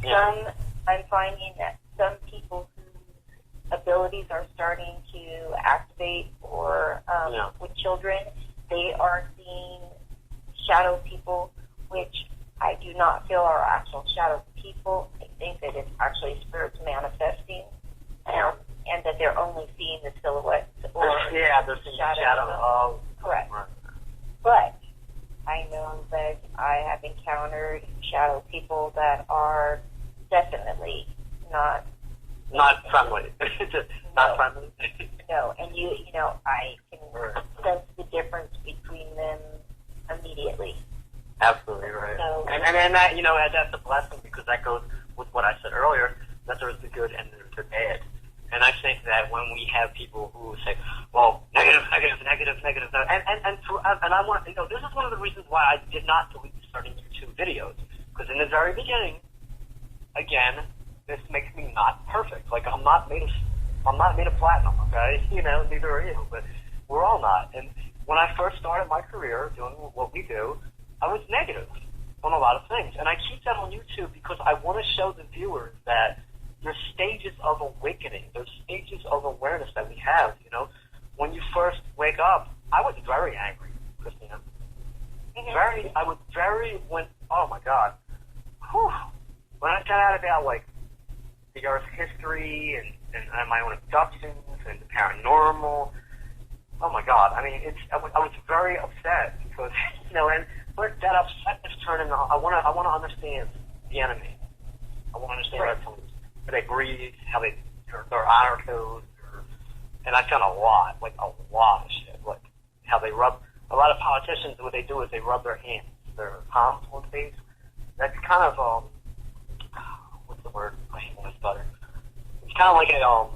I'm finding that some people whose abilities are starting to activate or with children, they are seeing shadow people, which I do not feel are actual shadow people. I think that it's actually spirits manifesting, and that they're only seeing the silhouettes or they're seeing the shadow of. Correct. Right. But I know that I have encountered shadow people that are definitely not friendly. Not friendly. No, and I can sense the difference between them immediately. Absolutely right. So, and that that's a blessing because that goes with what I said earlier, that there's the good and there's the bad. And I think that when we have people who say, well, negative, and I want this is one of the reasons why I did not delete starting YouTube videos, because in the very beginning, again, this makes me not perfect. Like I'm not made of platinum, okay? Neither are you, but we're all not. And when I first started my career doing what we do, I was negative on a lot of things. And I keep that on YouTube because I want to show the viewers that there's stages of awakening. There's stages of awareness that we have, When you first wake up, I was very angry, Christina. Oh my God. Whew. When I found out about, like, the Earth's history and my own abductions and the paranormal, oh my God. I mean, I was very upset because, but that upset is turning on. I want to understand the enemy. I want to understand how they breathe, how their honor codes, and I found a lot of shit. Like how they rub. A lot of politicians, what they do is they rub their hands, their palms on face. That's kind of what's the word? I hate when I stutter. It's kind of like a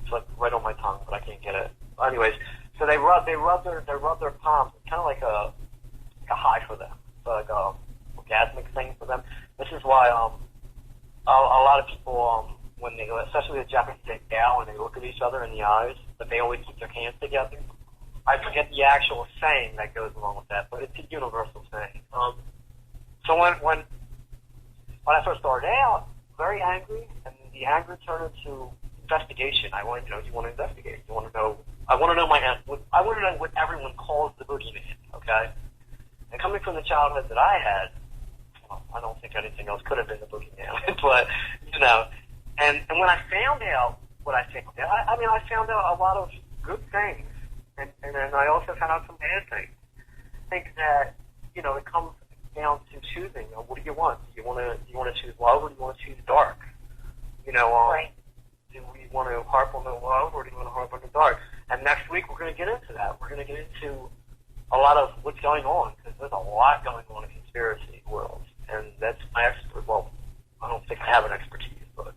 it's like right on my tongue, but I can't get it. Anyways, so they rub their palms. It's kind of like a high for them. It's like a orgasmic thing for them. This is why a lot of people when they, especially the Japanese, they bow and they look at each other in the eyes, but they always keep their hands together. I forget the actual saying that goes along with that, but it's a universal saying. So when I first started out, very angry, and the anger turned into investigation. I want to know. You want to investigate. You want to know. I want to know what everyone calls the boogeyman. Okay. And coming from the childhood that I had, well, I don't think anything else could have been the boogeyman. But and when I found out what I found out, I found out a lot of good things, and then I also found out some bad things. I think that it comes down to choosing. What do you want? Do you want to choose love, or do you want to choose dark? Right. Do we want to harp on the love, or do you want to harp on the dark? And next week we're going to get into that. We're going to get into a lot of what's going on, because there's a lot going on in conspiracy world, and that's my expert. Well, I don't think I have an expertise, but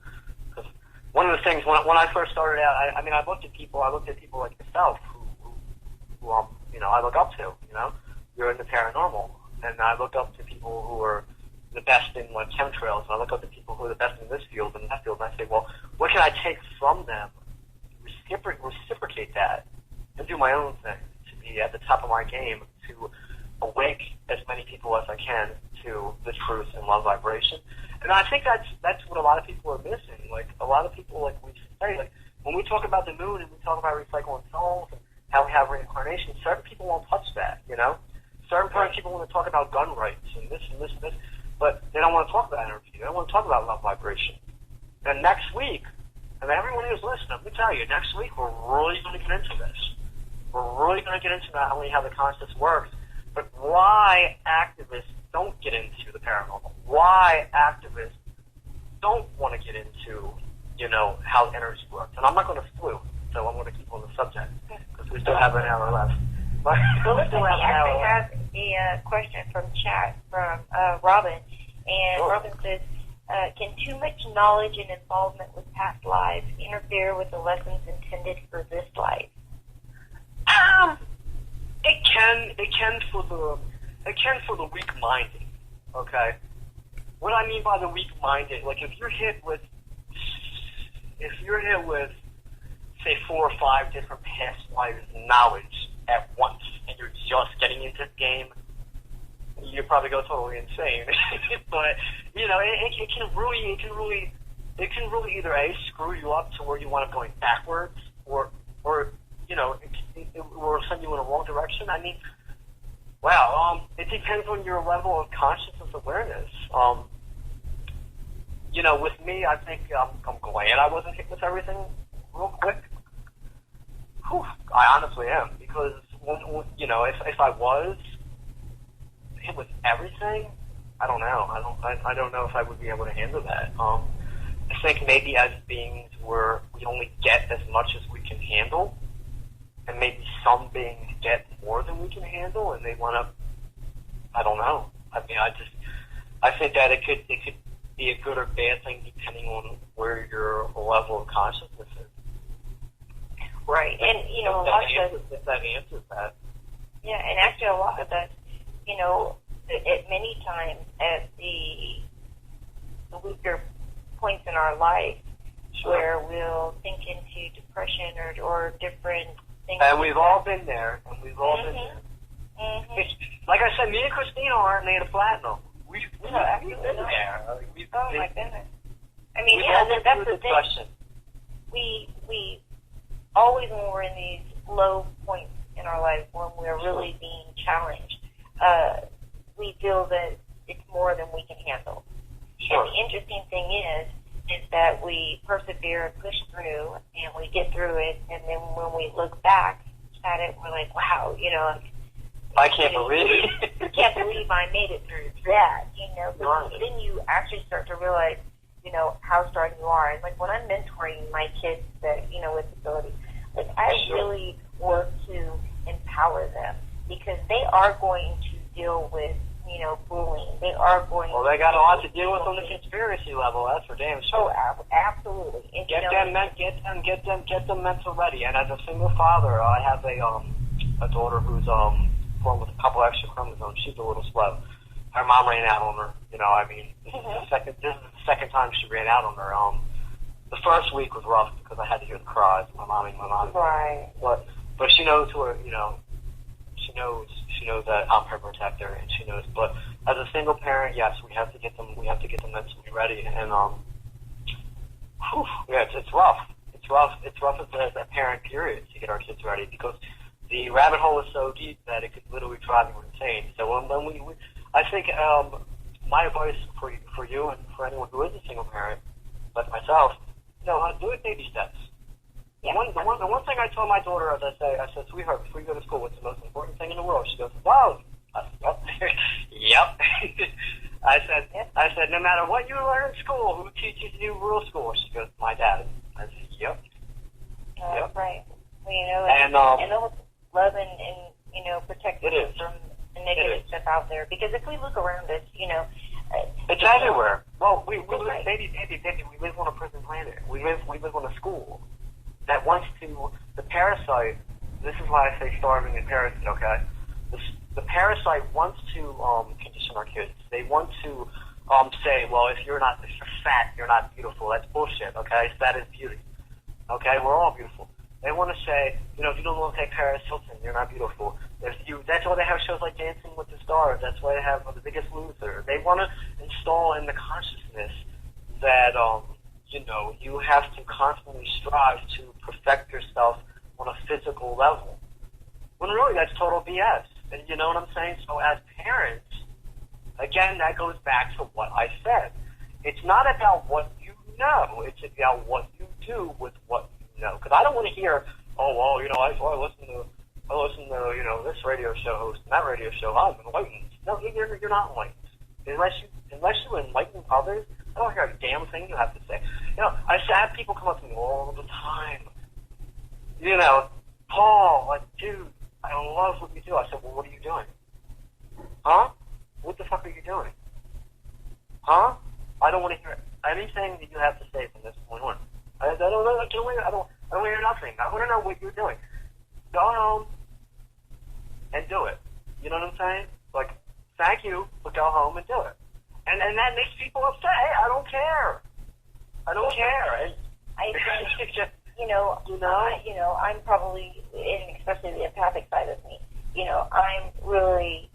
because one of the things when I first started out, I looked at people like yourself who I look up to. You're in the paranormal, and I look up to people who are the best in like chemtrails, and I look up to people who are the best in this field and that field, and I say, well, what can I take from them, reciprocate that, and do my own thing, to be at the top of my game, to awake as many people as I can to the truth and love vibration. And I think that's what a lot of people are missing. Like a lot of people, like we say, like when we talk about the moon and we talk about recycling souls and how we have reincarnation, certain people won't touch that, Certain people want to talk about gun rights and this and this and this, but they don't want to talk about energy. They don't want to talk about love vibration. And next week, and everyone who's listening, let me tell you, next week we're really going to get into this. We're really going to get into not only how the conscious works, but why activists don't get into the paranormal. Why activists don't want to get into, how energy works. And I'm not going to spoil, so I'm going to keep on the subject, because we still have an hour left. Well, listen, we actually have a question from chat from Robin, and Robin says, can too much knowledge and involvement with past lives interfere with the lessons intended for this life? It can for the weak-minded. Okay, what I mean by the weak-minded, like if you're hit with say 4 or 5 different past lives knowledge at once, and you're just getting into the game, you probably go totally insane. But it can really either A, screw you up to where you want to going backwards, or it will send you in a wrong direction. It depends on your level of consciousness awareness. With me, I think I'm glad I wasn't hit with everything real quick. Whew, I honestly am, because if I was hit with everything, I don't know. I don't know if I would be able to handle that. I think maybe as beings we only get as much as we can handle, and maybe some beings get more than we can handle, and they want to. I don't know. I think that it could be a good or bad thing depending on where your level of consciousness is. Right, and a lot of if that answers that. Yeah, and actually a lot of us, at many times at the weaker points in our life, where we'll sink into depression or different things. And we've all been there. Been there. Mm-hmm. Like I said, me and Christina aren't made of platinum. We've been there. My goodness. That's the thing. We always, when we're in these low points in our life, when we're really being challenged, we feel that it's more than we can handle. Sure. And the interesting thing is that we persevere and push through, and we get through it, and then when we look back at it, we're like, wow, I can't believe it. I can't believe I made it through that, Right. Then you actually start to realize, you know, how strong you are. And like when I'm mentoring my kids that, you know, with disabilities, like I really work to empower them because they are going to deal with, you know, bullying. They are going. Well, they got a lot to deal with on the conspiracy level. That's for damn sure. Oh, absolutely. And, get them mental ready. And as a single father, I have a daughter who's born with a couple extra chromosomes. She's a little slow. Her mom ran out on her. You know, I mean, this is the second time she ran out on her. The first week was rough because I had to hear the cries. My mom. Right. But she knows who her, you know. She knows that I'm her protector, and she knows. But as a single parent, yes, we have to get them mentally ready. And yeah, it's rough. It's rough as a parent period to get our kids ready because the rabbit hole is so deep that it could literally drive you insane. So when we I think my advice for you and for anyone who is a single parent, like myself, you know, do it baby steps. Yeah. The one thing I told my daughter, as I said, sweetheart, before you go to school, what's the most important thing in the world? She goes, wow. I said, yep. I said, no matter what you learn in school, who teaches you real school? She goes, my dad. I said, yep. Yep. Right. Well, you know, and love and you know, protect us from the negative stuff out there. Because if we look around us, you know, it's everywhere. Well, we live, baby, we live on a prison planet. We live on a school that wants to, the parasite, this is why I say starving and parasite, okay? The parasite wants to condition our kids. They want to say, well, if you're fat, you're not beautiful. That's bullshit, okay? Fat is beauty. Okay? We're all beautiful. They want to say, you know, if you don't look like Paris Hilton, you're not beautiful. That's why they have shows like Dancing with the Stars. That's why they have The Biggest Loser. They want to install in the consciousness that, you know, you have to constantly strive to perfect yourself on a physical level. When really that's total BS. And you know what I'm saying? So as parents, again, that goes back to what I said. It's not about what you know. It's about what you do with what you know. Because I don't want to hear, oh, well, you know, I listen to, you know, this radio show host and that radio show. I'm enlightened. No, you're not enlightened. Unless you enlighten others, I don't hear a damn thing you have to say. You know, I have people come up to me all the time. You know, Paul, like, dude, I love what you do. I said, well, what are you doing? Huh? What the fuck are you doing? Huh? I don't want to hear anything that you have to say from this point on. I don't want to hear nothing. I want to know what you're doing. Go home and do it. You know what I'm saying? Like, thank you, but go home and do it. And that makes people upset. Hey, I don't care. I don't care. And I think, you know, I'm probably, especially the empathic side of me, you know, I'm really,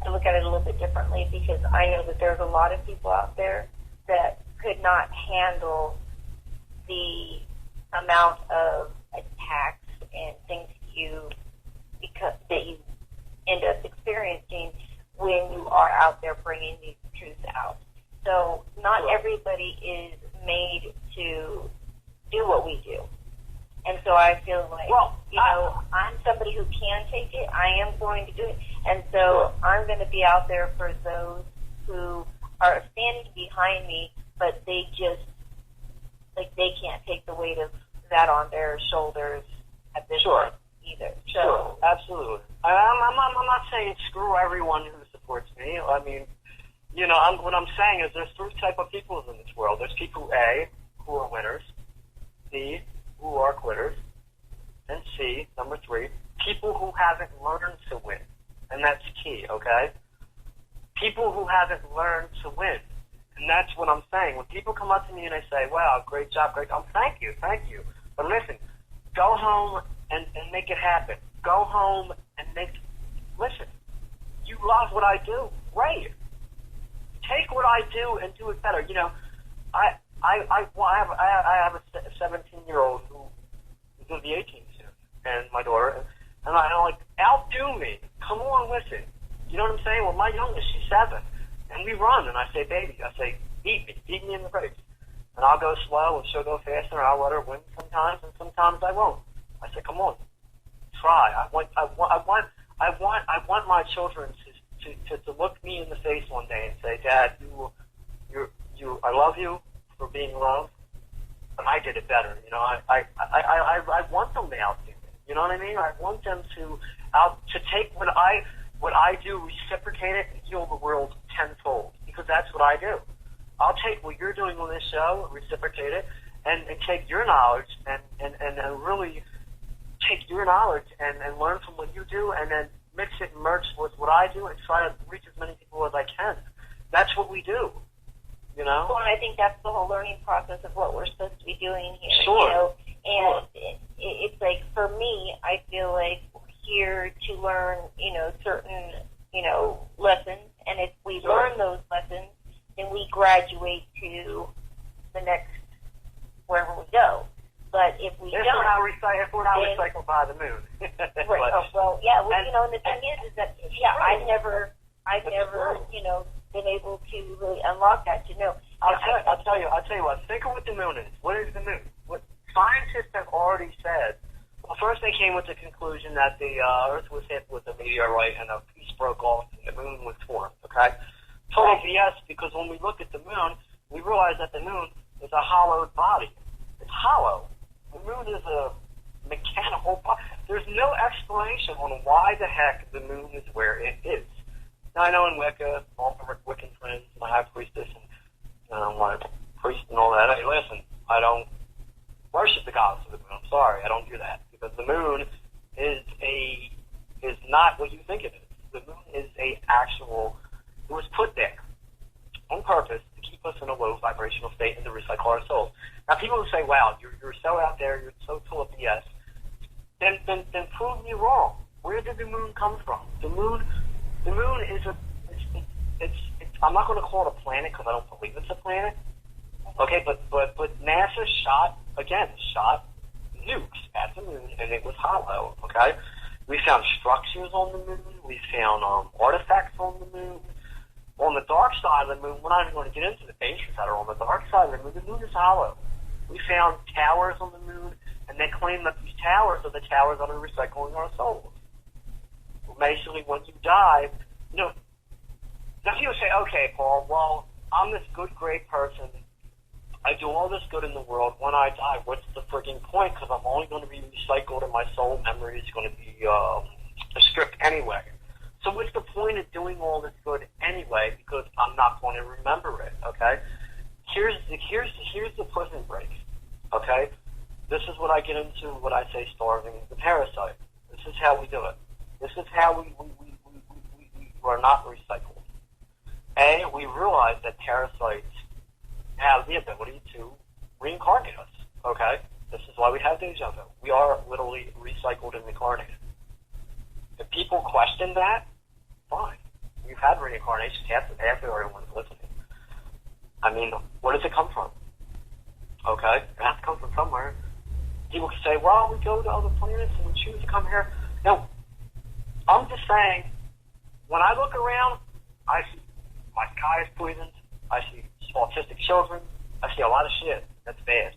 I look at it a little bit differently because I know that there's a lot of people out there that could not handle the amount of attacks and things that you end up experiencing when you are out there bringing these truths out. So not everybody is made to do what we do. And so I feel like, you know, I'm somebody who can take it. I am going to do it. And so I'm going to be out there for those who are standing behind me, but they just, like, they can't take the weight of that on their shoulders at this point either. So, sure, absolutely. I'm not saying screw everyone who supports me. I mean, you know, what I'm saying is there's three type of people in this world. There's people, A, who are winners, B, who are quitters, and C, number 3, people who haven't learned to win. And that's key, okay? People who haven't learned to win. And that's what I'm saying. When people come up to me and they say, wow, great job, thank you. But listen, go home and make it happen. Go home and listen, you love what I do, great. Take what I do and do it better. You know, I have a 17-year-old who is going to be 18 soon, and my daughter, and I'm like, outdo me. Come on, listen. You know what I'm saying? Well, my youngest, she's 7, and we run, and I say, baby, beat me in the race. And I'll go slow, and she'll go faster, and I'll let her win sometimes, and sometimes I won't. I say, come on, try. I want my children to look me in the face one day and say, Dad, I love you. for being loved, but I did it better. You know, I want them to outdo me. You know what I mean? I want them to take what I do, reciprocate it, and heal the world tenfold, because that's what I do. I'll take what you're doing on this show, reciprocate it, and take your knowledge and really take your knowledge and learn from what you do, and then mix it and merge with what I do and try to reach as many people as I can. That's what we do, you know? Well, and I think that's the whole learning process of what we're supposed to be doing here. Sure. You know? And it's like, for me, I feel like we're here to learn, you know, certain, you know, lessons. And if we learn those lessons, then we graduate to the next, wherever we go. But if we don't... If we're not recycled by the moon. Right. Well, yeah, well, you know, and the thing is that, yeah, I've never, you know, been able to really unlock that, you know. I'll tell you what, think of what the moon is. What is the moon? What scientists have already said. Well, first they came with the conclusion that the Earth was hit with a meteorite and a piece broke off and the moon was formed, okay? Total BS, because when we look at the moon, we realize that the moon is a hollowed body. It's hollow. The moon is a mechanical body. There's no explanation on why the heck the moon is where it is. Now, I know in Wicca, all the Wiccan friends, my high priestess, and my priest and all that, hey, listen, I don't worship the goddess of the moon. I'm sorry, I don't do that. Because the moon is not what you think it is. The moon is it was put there on purpose to keep us in a low vibrational state and to recycle our souls. Now, people who say, wow, you're so out there, you're so full of BS, then prove me wrong. Where did the moon come from? The moon is I'm not going to call it a planet because I don't believe it's a planet. Okay, but NASA shot nukes at the moon, and it was hollow. Okay, we found structures on the moon. We found artifacts on the moon. On the dark side of the moon, we're not even going to get into the dangers that are on the dark side of the moon is hollow. We found towers on the moon, and they claim that these towers are the towers that are recycling our souls. Basically, when you die, you know, now people say, okay, Paul, well, I'm this good, great person. I do all this good in the world. When I die, what's the frigging point? Because I'm only going to be recycled, and my soul memory is going to be stripped anyway. So what's the point of doing all this good anyway? Because I'm not going to remember it. Okay. Here's the prison break. Okay. This is what I get into. What I say, starving the parasite. This is how we do it. This is how we are not recycled. We realize that parasites have the ability to reincarnate us. Okay? This is why we have deja vu. We are literally recycled and reincarnated. If people question that, fine. We've had reincarnations after everyone's listening. I mean, where does it come from? Okay? It has to come from somewhere. People can say, well, we go to other planets and we choose to come here. No. I'm just saying, when I look around, I see my sky is poisoned. I see autistic children. I see a lot of shit that's bad.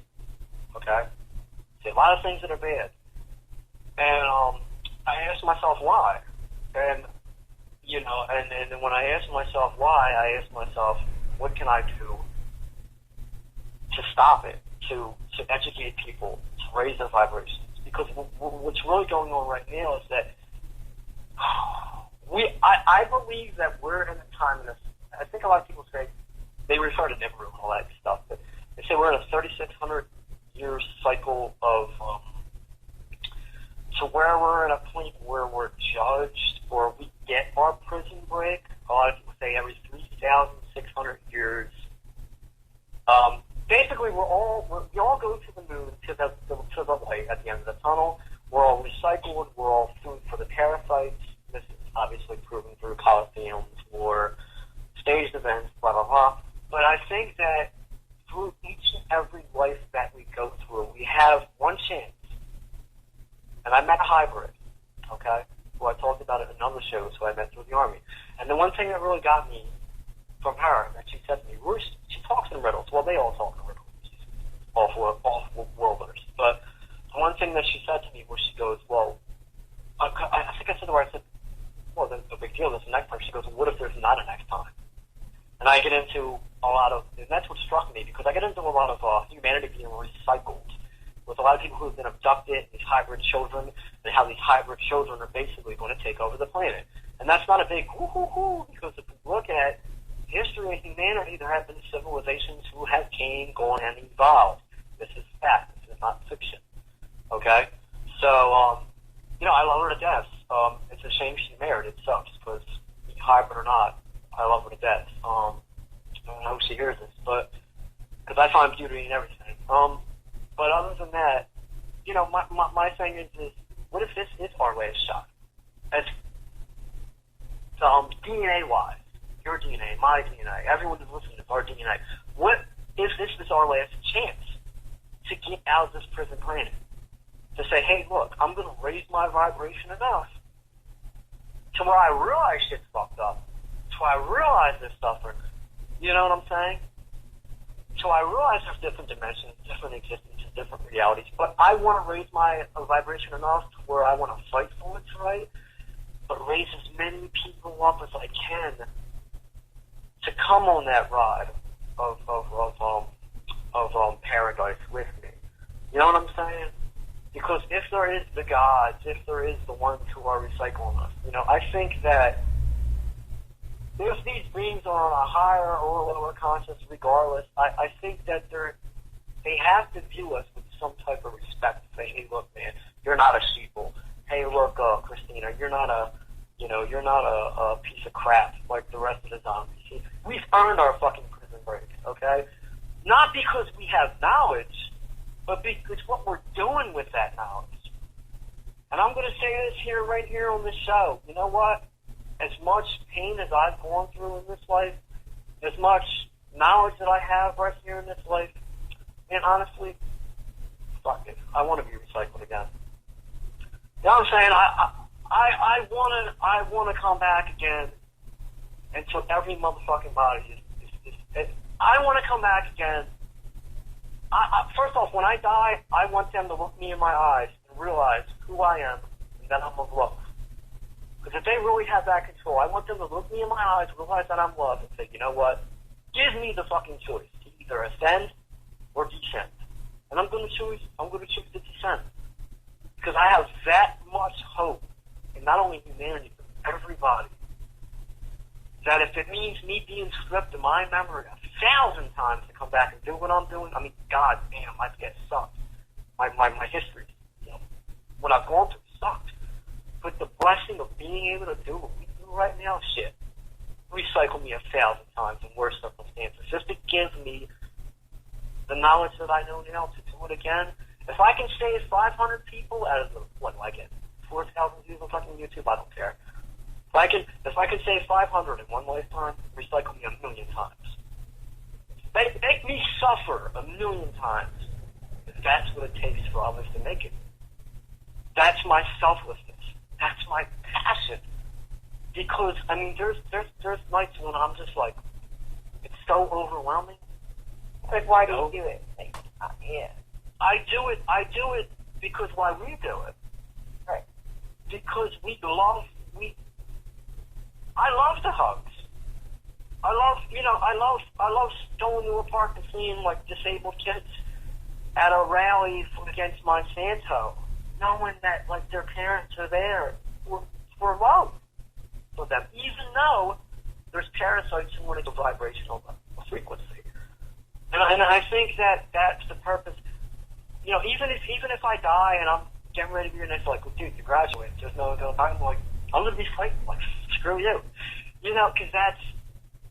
Okay? I see a lot of things that are bad. And I ask myself why. And, you know, and when I ask myself why, I ask myself, what can I do to stop it, to educate people, to raise their vibrations? Because what's really going on right now is that I believe that we're in a time, I think a lot of people say, they refer to Nibiru and all that stuff, but they say we're in a 3,600-year cycle of, to where we're at a point where we're judged or we get our prison break. A lot of people say every 3,600 years. Basically, we all go to the moon, to the light at the end of the tunnel. We're all recycled. We're all food for the parasites. This is obviously proven through coliseums or staged events, blah, blah, blah. But I think that through each and every life that we go through, we have one chance. And I met a hybrid, okay, who I talked about in another show, so I met through the Army. And the one thing that really got me from her, that she said to me, she talks in riddles. Well, they all talk in riddles. She's off-worlders. But the one thing that she said to me was, she goes, well, I think I said to her, I said, well, the big deal is the next time. She goes, what if there's not a next time? And I get into a lot of, and that's what struck to me because I get into a lot of humanity being recycled with a lot of people who have been abducted, these hybrid children, and how these hybrid children are basically going to take over the planet. And that's not a big woo-hoo-hoo, because if we look at history and humanity, there have been civilizations who have came, gone, and evolved. This is fact. This is not fiction. Okay? So, I love her to death. It's a shame she married. It sucks, because hybrid or not, I love her to death. I hope she hears this, but because I find beauty in everything. But other than that, my thing is what if this is our last shot? As DNA-wise, your DNA, my DNA, everyone who's listening is our DNA. What if this is our last chance to get out of this prison planet? To say, hey, look, I'm going to raise my vibration enough to where I realize shit's fucked up, to where I realize there's suffering. You know what I'm saying? So I realize there's different dimensions, different existences, different realities, but I want to raise my vibration enough to where I want to fight for what's right, but raise as many people up as I can to come on that ride of paradise with me. You know what I'm saying? Because if there is the gods, if there is the ones who are recycling us, I think that if these beings are on a higher or lower conscience, regardless, I think that they have to view us with some type of respect. Say, hey, look, man, you're not a sheeple. Hey, look, Christina, you're not a piece of crap like the rest of the zombies. See, we've earned our fucking prison break, okay? Not because we have knowledge, but because what we're doing with that knowledge. And I'm going to say this right here on this show. You know what? As much pain as I've gone through in this life, as much knowledge that I have right here in this life, and honestly, fuck it. I want to be recycled again. You know what I'm saying? I want to come back again until every motherfucking body is I want to come back again. First off, when I die, I want them to look me in my eyes and realize who I am and that I'm of love. Because if they really have that control, I want them to look me in my eyes, realize that I'm loved, and say, you know what? Give me the fucking choice to either ascend or descend. And I'm going to choose the descent. Because I have that much hope in not only humanity, but everybody. That if it means me being stripped of my memory 1,000 times to come back and do what I'm doing, I mean, god damn, my get sucked. My history, what I've gone through sucked. But the blessing of being able to do what we do right now, shit, recycle me 1,000 times in worse circumstances, just to give me the knowledge that I know now to do it again. If I can save 500 people out of the, what do I get, 4,000 views on fucking YouTube, I don't care. If I can save 500 in one lifetime, recycle me 1,000,000 times. Make me suffer 1,000,000 times, if that's what it takes for others to make it. That's my selflessness. That's my passion. Because, I mean, there's nights when I'm just like, it's so overwhelming. But why do you do it? Like, yeah. I do it because why we do it. Right. Because I love the hugs. I love going to a park and seeing like disabled kids at a rally against Monsanto, knowing that like their parents are there for love for them, even though there's parasites who want to go vibrational frequency. And I think that that's the purpose. Even if I die and I'm getting ready to be your next, like, well, dude, you graduated, there's no going back. I'm like, I'm gonna be fighting, like, screw you, because that's,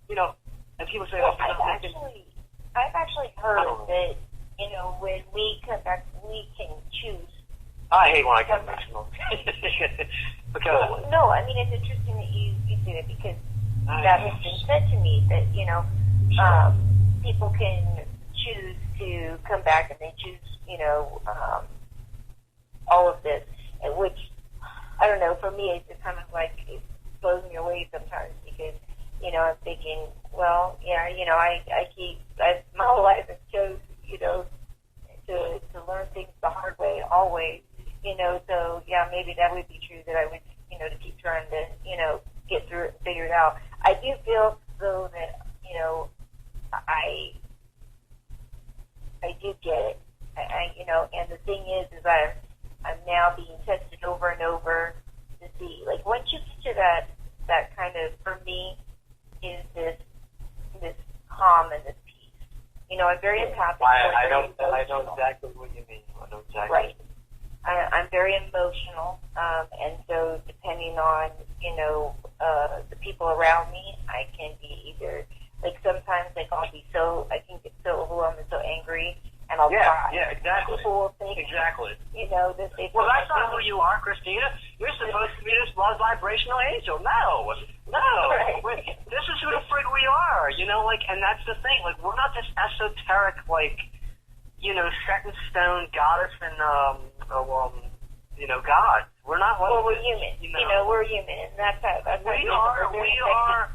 and people say, well, I've actually heard that, when we come back, we can choose. I hate when I get emotional. Because no, I mean, it's interesting that you say that, because that has been said to me that, people can choose to come back and they choose, all of this, which, I don't know, for me, it's kind of like, it blows me away sometimes, because, I'm thinking, well, yeah, my whole life I chose, to learn things the hard way, always, so, yeah, maybe that would be true, that I would, to keep trying to, get through it and figure it out. I do feel, though, that, I do get it. And the thing is I'm now being tested over and over to see, like, once you get to that kind of, for me, is this calm and this peace. I'm very empathic. I know exactly what you mean. I know exactly. Right. I'm very emotional, and so depending on, the people around me, I can be either, like, sometimes, like, I can get so overwhelmed and so angry, and I'll cry. Yeah, exactly. People will think, exactly. That they well, that's not who you are, Christina. You're supposed to be this love vibrational angel. No. Right. This is who the frig we are, and that's the thing. Like, we're not this esoteric, like, set in stone goddess and, God. We're not like we're human. We're human, and that's we are.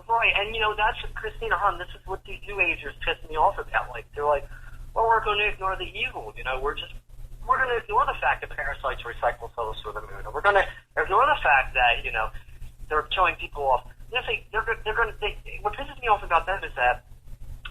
Right, and that's Christina Hun. This is what these New Agers piss me off about. Like, they're like, well, we're going to ignore the evil. We're going to ignore the fact that parasites recycle cells through the moon, and we're going to ignore the fact that they're killing people off. What pisses me off about them is that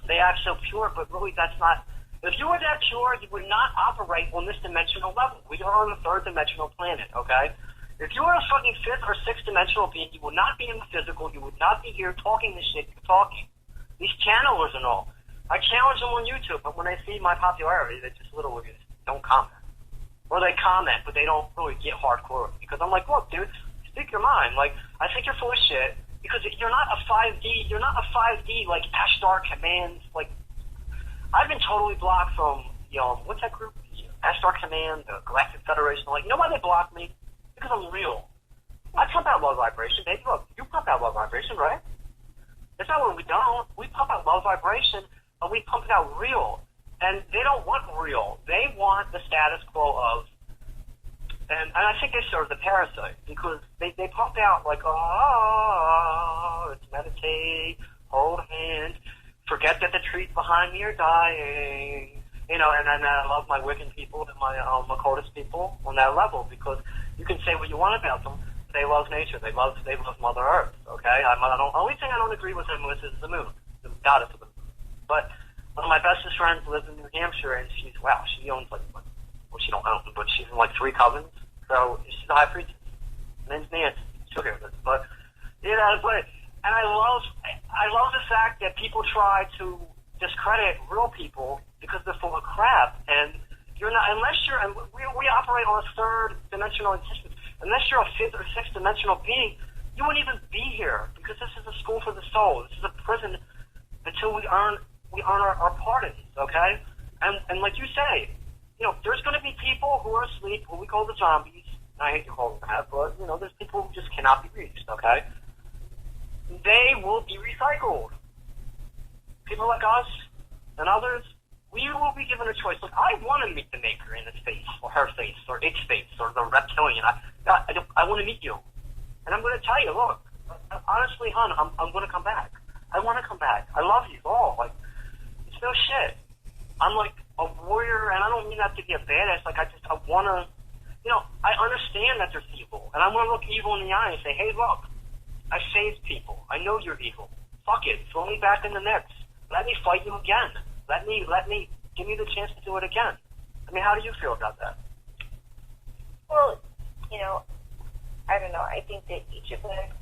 they act so pure, but really that's not. If you were that pure, you would not operate on this dimensional level. We are on a third dimensional planet, okay? If you were a fucking fifth or sixth dimensional being, you would not be in the physical. You would not be here talking this shit you're talking. These channelers and all. I challenge them on YouTube, but when they see my popularity, they just literally don't comment. Or they comment, but they don't really get hardcore. Because I'm like, look, dude, speak your mind. Like, I think you're full of shit. Because you're not a 5D, like, Ashtar Commands, like, I've been totally blocked from, what's that group? The Ashtar Command, the Galactic Federation. Like, you know why they blocked me? Because I'm real. I pump out love vibration, baby. Look, you pump out love vibration, right? It's not when we don't. We pump out love vibration, and we pump it out real. And they don't want real. They want the status quo of, and I think they serve the parasite, because they pump out like, let's meditate, hold hands, forget that the trees behind me are dying, and then I love my Wiccan people and my occultist people on that level, because you can say what you want about them. They love nature. They love Mother Earth. Okay, only thing I don't agree with them with is the moon, the goddess of the moon. But one of my bestest friends lives in New Hampshire, and she owns she don't own, but she's in like 3 covens. So she's a high priestess. Her name's Nancy. She'll hear this, but and I love the fact that people try to discredit real people because they're full of crap. And you're not, we operate on a third dimensional existence. Unless you're a fifth or sixth dimensional being, you wouldn't even be here, because this is a school for the soul. This is a prison until we earn our pardons, okay? And like you say, there's going to be people who are asleep, who we call the zombies. I hate to call them that, but there's people who just cannot be reached, okay? They will be recycled. People like us and others, we will be given a choice. Look, I want to meet the maker in his face, or her face, or its face, or the reptilian. I want to meet you. And I'm going to tell you, look, honestly, hon, I'm going to come back. I want to come back. I love you all. Like, it's no shit. I'm like a warrior, and I don't mean that to be a badass. Like, I want to, I understand that there's evil. And I want to look evil in the eye and say, hey, look, I saved people. I know you're evil. Fuck it. Throw me back in the mix. Let me fight you again. Let me give me the chance to do it again. I mean, how do you feel about that? Well, I don't know. I think that each of us,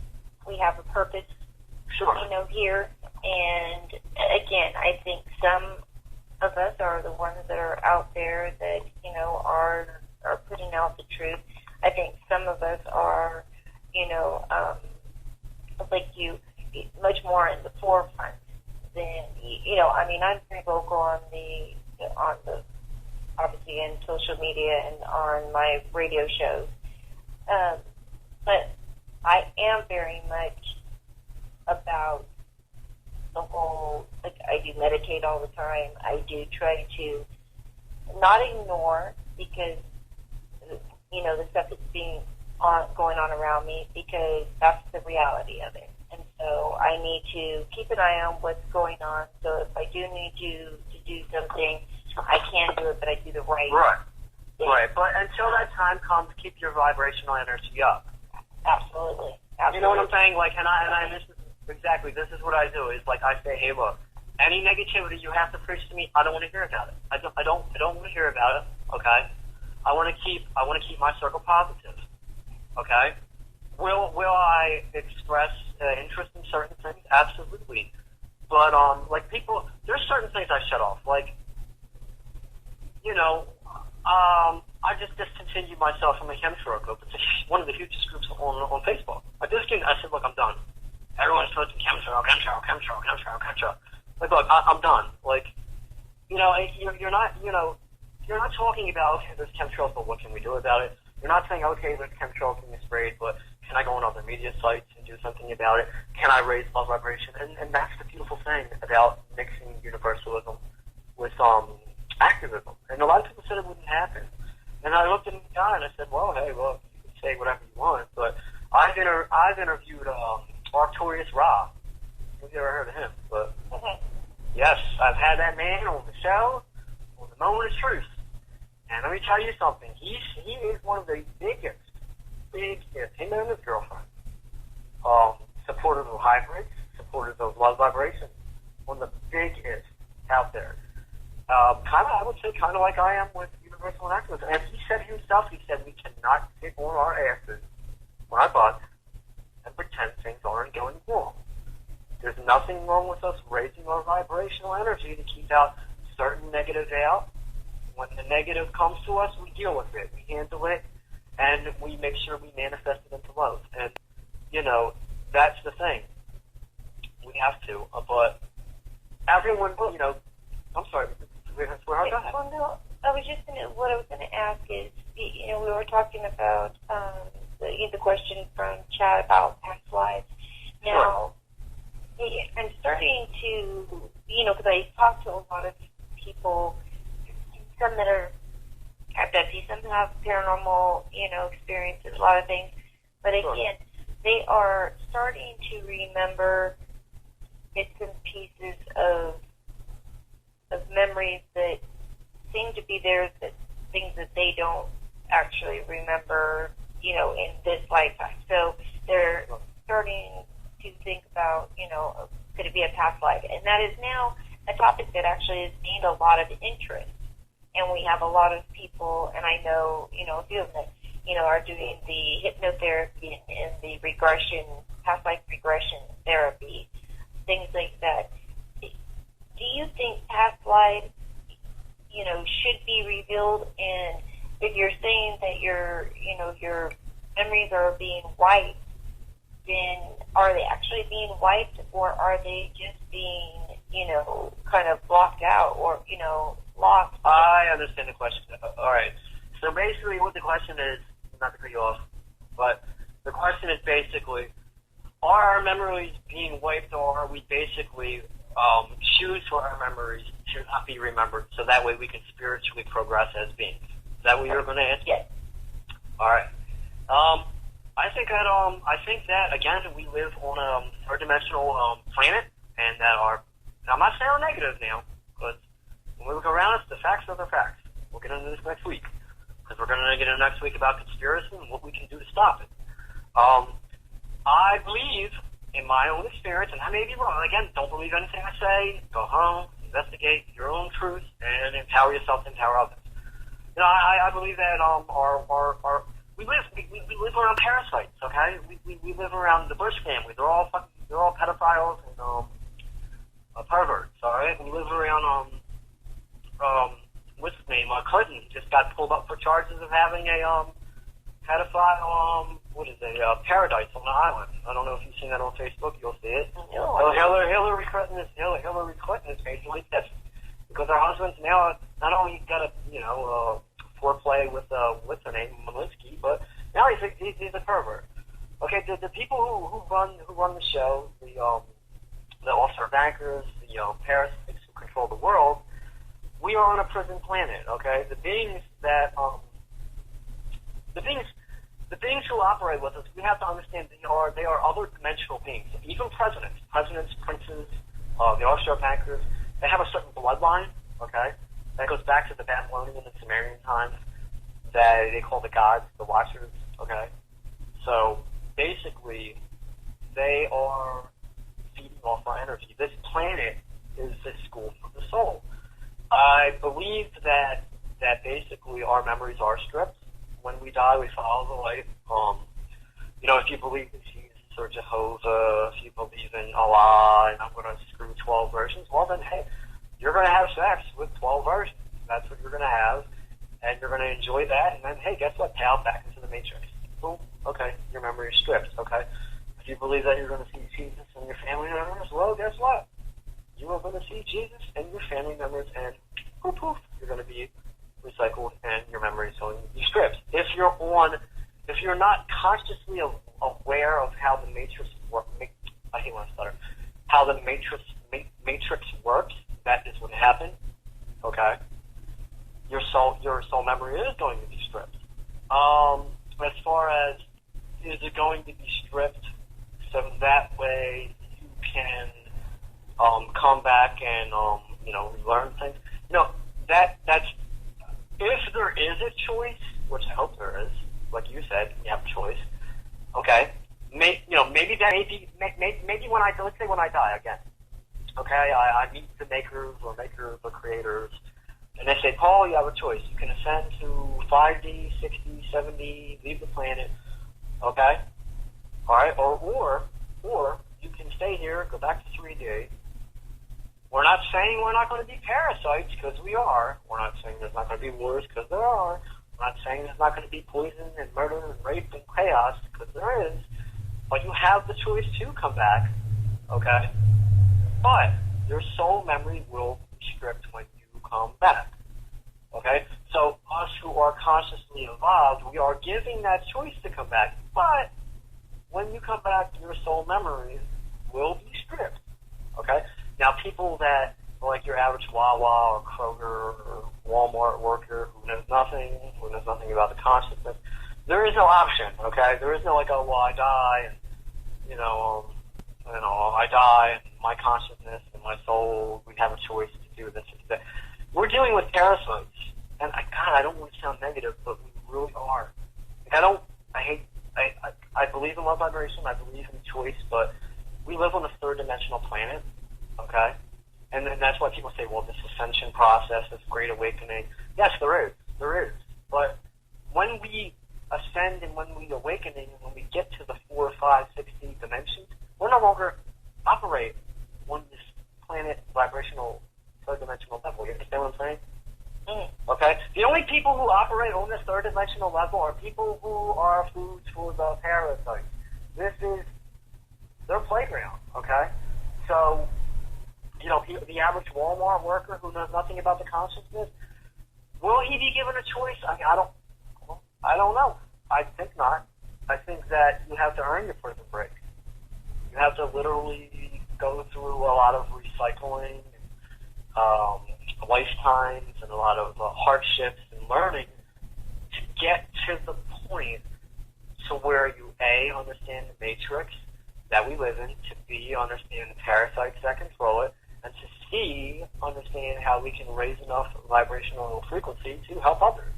we have a purpose, sure, here. And again, I think some of us are the ones that are out there that, are putting out the truth. I think some of us are, like you, much more in the forefront than, I'm very vocal on the obviously in social media and on my radio shows. But I am very much about the whole, like, I do meditate all the time. I do try to not ignore, because, the stuff that's going on around me, because that's the reality of it. And so I need to keep an eye on what's going on. So if I do need to do something, I can do it, but I do the right thing. Right. But until that time comes, keep your vibrational energy up. Absolutely. You know what I'm saying? Like, and this is exactly, this is what I do. Is like, I say, hey, look, Any negativity you have to preach to me, I don't want to hear about it. I don't want to hear about it. Okay. I want to keep my circle positive. Okay. Will I express interest in certain things? Absolutely. But like people, there's certain things I shut off. Like, you know, I just discontinued myself from the chemtrail group. It's one of the hugest groups on Facebook. I said, look, I'm done. Everyone's posting chemtrail. Like, look, I'm done. Like, you know, you're not talking about, okay, there's chemtrails, but what can we do about it? You're not saying, okay, there's chemtrails being sprayed, but can I go on other media sites and do something about it? Can I raise love vibration? And that's the beautiful thing about mixing universalism with activism. And a lot of people said it wouldn't happen. And I looked at the guy and I said, well, hey, well, you can say whatever you want, but I've interviewed Arctorius Ra. Have you ever heard of him? But yes, I've had that man on the show, on the Moment of Truth. And let me tell you something. He is one of the biggest, him and his girlfriend, supporters of hybrids, supporters of love vibration, one of the biggest out there. I would say kind of like I am with universal activism. And he said himself, we cannot sit on our asses on our butts and pretend things aren't going wrong. There's nothing wrong with us raising our vibrational energy to keep out certain negatives out. When the negative comes to us, we deal with it. We handle it, and we make sure we manifest it into love. And, you know, that's the thing. We have to. But everyone, you know, I'm sorry. Go ahead. Well, no, what I was going to ask is, you know, we were talking about the question from Chad about past lives. Now, I'm starting to, you know, because I talk to a lot of people, some that are abductees, some have paranormal, you know, experiences, a lot of things. But again, they are starting to remember bits and pieces of memories that seem to be theirs, that things that they don't actually remember, you know, in this lifetime. So they're starting to think about, you know, could it be a past life? And that is now a topic that actually has gained a lot of interest. And we have a lot of people, and I know, you know, a few of them, you know, are doing the hypnotherapy and the regression, past life regression therapy, things like that. Do you think past life, you know, should be revealed? And if you're saying that your memories are being wiped, then are they actually being wiped, or are they just being, you know, kind of blocked out, or, you know, lost? I understand the question. All right. So basically what the question is, not to cut you off, but the question is basically, are our memories being wiped, or are we basically choose for our memories to not be remembered, so that way we can spiritually progress as beings? Is that what you're going to ask? Yes. All right. I think that again, we live on a third-dimensional planet, and that I'm not saying negative now, but when we look around us, the facts are the facts. We'll get into this next week, because we're going to get into next week about conspiracy and what we can do to stop it. I believe, in my own experience, and I may be wrong, again, don't believe anything I say, go home, investigate your own truth, and empower yourself to empower others. You know, I believe that we live around parasites, okay? We live around the Bush family. They're all pedophiles and perverts, all right? We live around what's his name? Clinton just got pulled up for charges of having a pedophile paradise on the island. I don't know if you've seen that on Facebook. You'll see it. No. Hillary Clinton is basically this, because her husband's now not only got a foreplay with what's her name, Malinsky, but now he's a pervert. Okay, the people who run the show, the offshore bankers, the parasites who control the world, we are on a prison planet. Okay, the beings that the beings who operate with us, we have to understand they are other dimensional beings. Even presidents, princes, the offshore bankers, they have a certain bloodline. Okay, that goes back to the Babylonian and Sumerian times, that they call the gods, the watchers. Okay, so basically they are feeding off our energy. This planet is a school for the soul. I believe that basically our memories are stripped. When we die, we follow the light. If you believe in Jesus or Jehovah, if you believe in Allah, and I'm going to screw 12 versions, well then, hey, you're going to have sex with 12 versions. That's what you're going to have, and you're going to enjoy that, and then, hey, guess what? Pal, back into the Matrix. Boom. Okay, your memory is stripped, okay? If you believe that you're going to see Jesus and your family members, well, guess what? You are going to see Jesus and your family members, and poof, poof, you're going to be recycled, and your memory is going to be stripped. If you're not consciously aware of how the Matrix works, I hate when I stutter, how the Matrix works, that is what happened, okay? Your soul memory is going to be stripped. As far as, is it going to be stripped so that way you can come back and relearn things? That's if there is a choice, which I hope there is. Like you said, you have a choice. Okay, maybe when let's say when I die again. Okay, I meet the makers or creators, and they say, Paul, you have a choice. You can ascend to 5D, 60, 70, leave the planet. Okay, all right, or you can stay here, go back to 3D. We're not saying we're not going to be parasites, because we are. We're not saying there's not going to be wars, because there are. We're not saying there's not going to be poison and murder and rape and chaos, because there is. But you have the choice to come back, okay? But your soul memory will be stripped when you come back, okay? So us who are consciously evolved, we are giving that choice to come back. But when you come back, your soul memory will be stripped, okay? Now, people that are like your average Wawa or Kroger or Walmart worker who knows nothing about the consciousness, there is no option, okay? There is no I die, and, I die, and my consciousness and my soul, we have a choice to do this or that. We're dealing with parasites, and I don't want to sound negative, but we really are. I believe in love vibration, I believe in choice, but we live on a third-dimensional planet, okay? And then that's why people say, well, this ascension process, this great awakening. Yes, there is. But when we ascend and when we awaken and when we get to the 4, 5, 6D dimensions, we're no longer operate on this planet vibrational third-dimensional level. You understand what I'm saying? Okay? The only people who operate on this third-dimensional level are people who are food for the parasites. This is their playground, okay? So, the average Walmart worker who knows nothing about the consciousness, will he be given a choice? I don't know. I think not. I think that you have to earn your prison break. You have to literally go through a lot of recycling, lifetimes, and a lot of hardships and learning to get to the point to where you, A, understand the matrix that we live in, to B, understand the parasites that control it, and to C, understand how we can raise enough vibrational frequency to help others.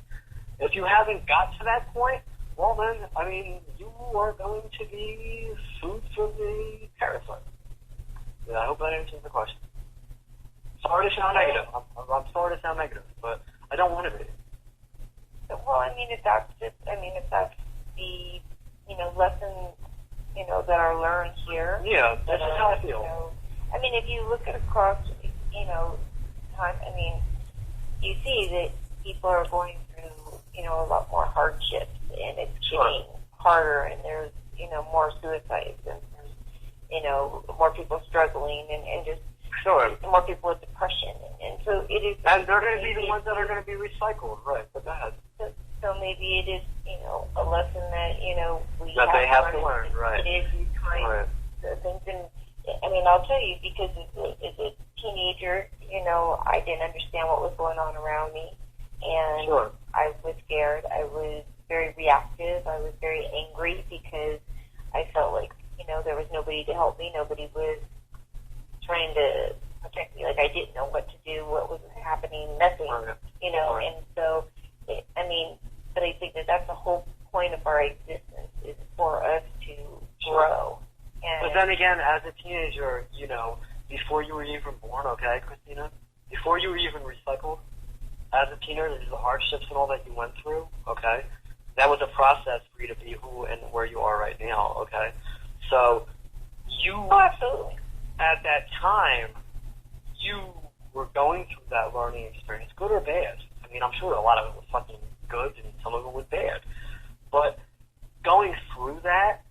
If you haven't got to that point, well then, you are going to be food for the parasite. Yeah, I hope that answers the question. Sorry to sound negative. I'm sorry to sound negative, but I don't want to be. Well, if that's the, lessons, that are learned here. Yeah, that's just how I feel. If you look at across, time, you see that people are going through, a lot more hardships, and it's getting harder, and there's, more suicides, and there's, more people struggling, and just more people with depression, and so it is. And they're going to be the ones that are going to be recycled, right? But that. So maybe it is, a lesson that, we that they have to learn, right? It is you trying things, and I'll tell you, because as a teenager, I didn't understand what was going on around me, and I was scared. I was very reactive. I was very angry because I felt like, there was nobody to help me. Nobody was trying to protect me. Like, I didn't know what to do, what was happening, nothing, and so, but I think that that's the whole point of our existence, is for us to grow. But then again, as a teenager, before you were even born, okay, Christina? Before you were even recycled, as a teenager, the hardships and all that you went through, okay? That was a process for you to be who and where you are right now, okay? So you, absolutely, at that time, you were going through that learning experience, good or bad. I mean, I'm sure a lot of it was fucking good and some of it was bad. But going through that,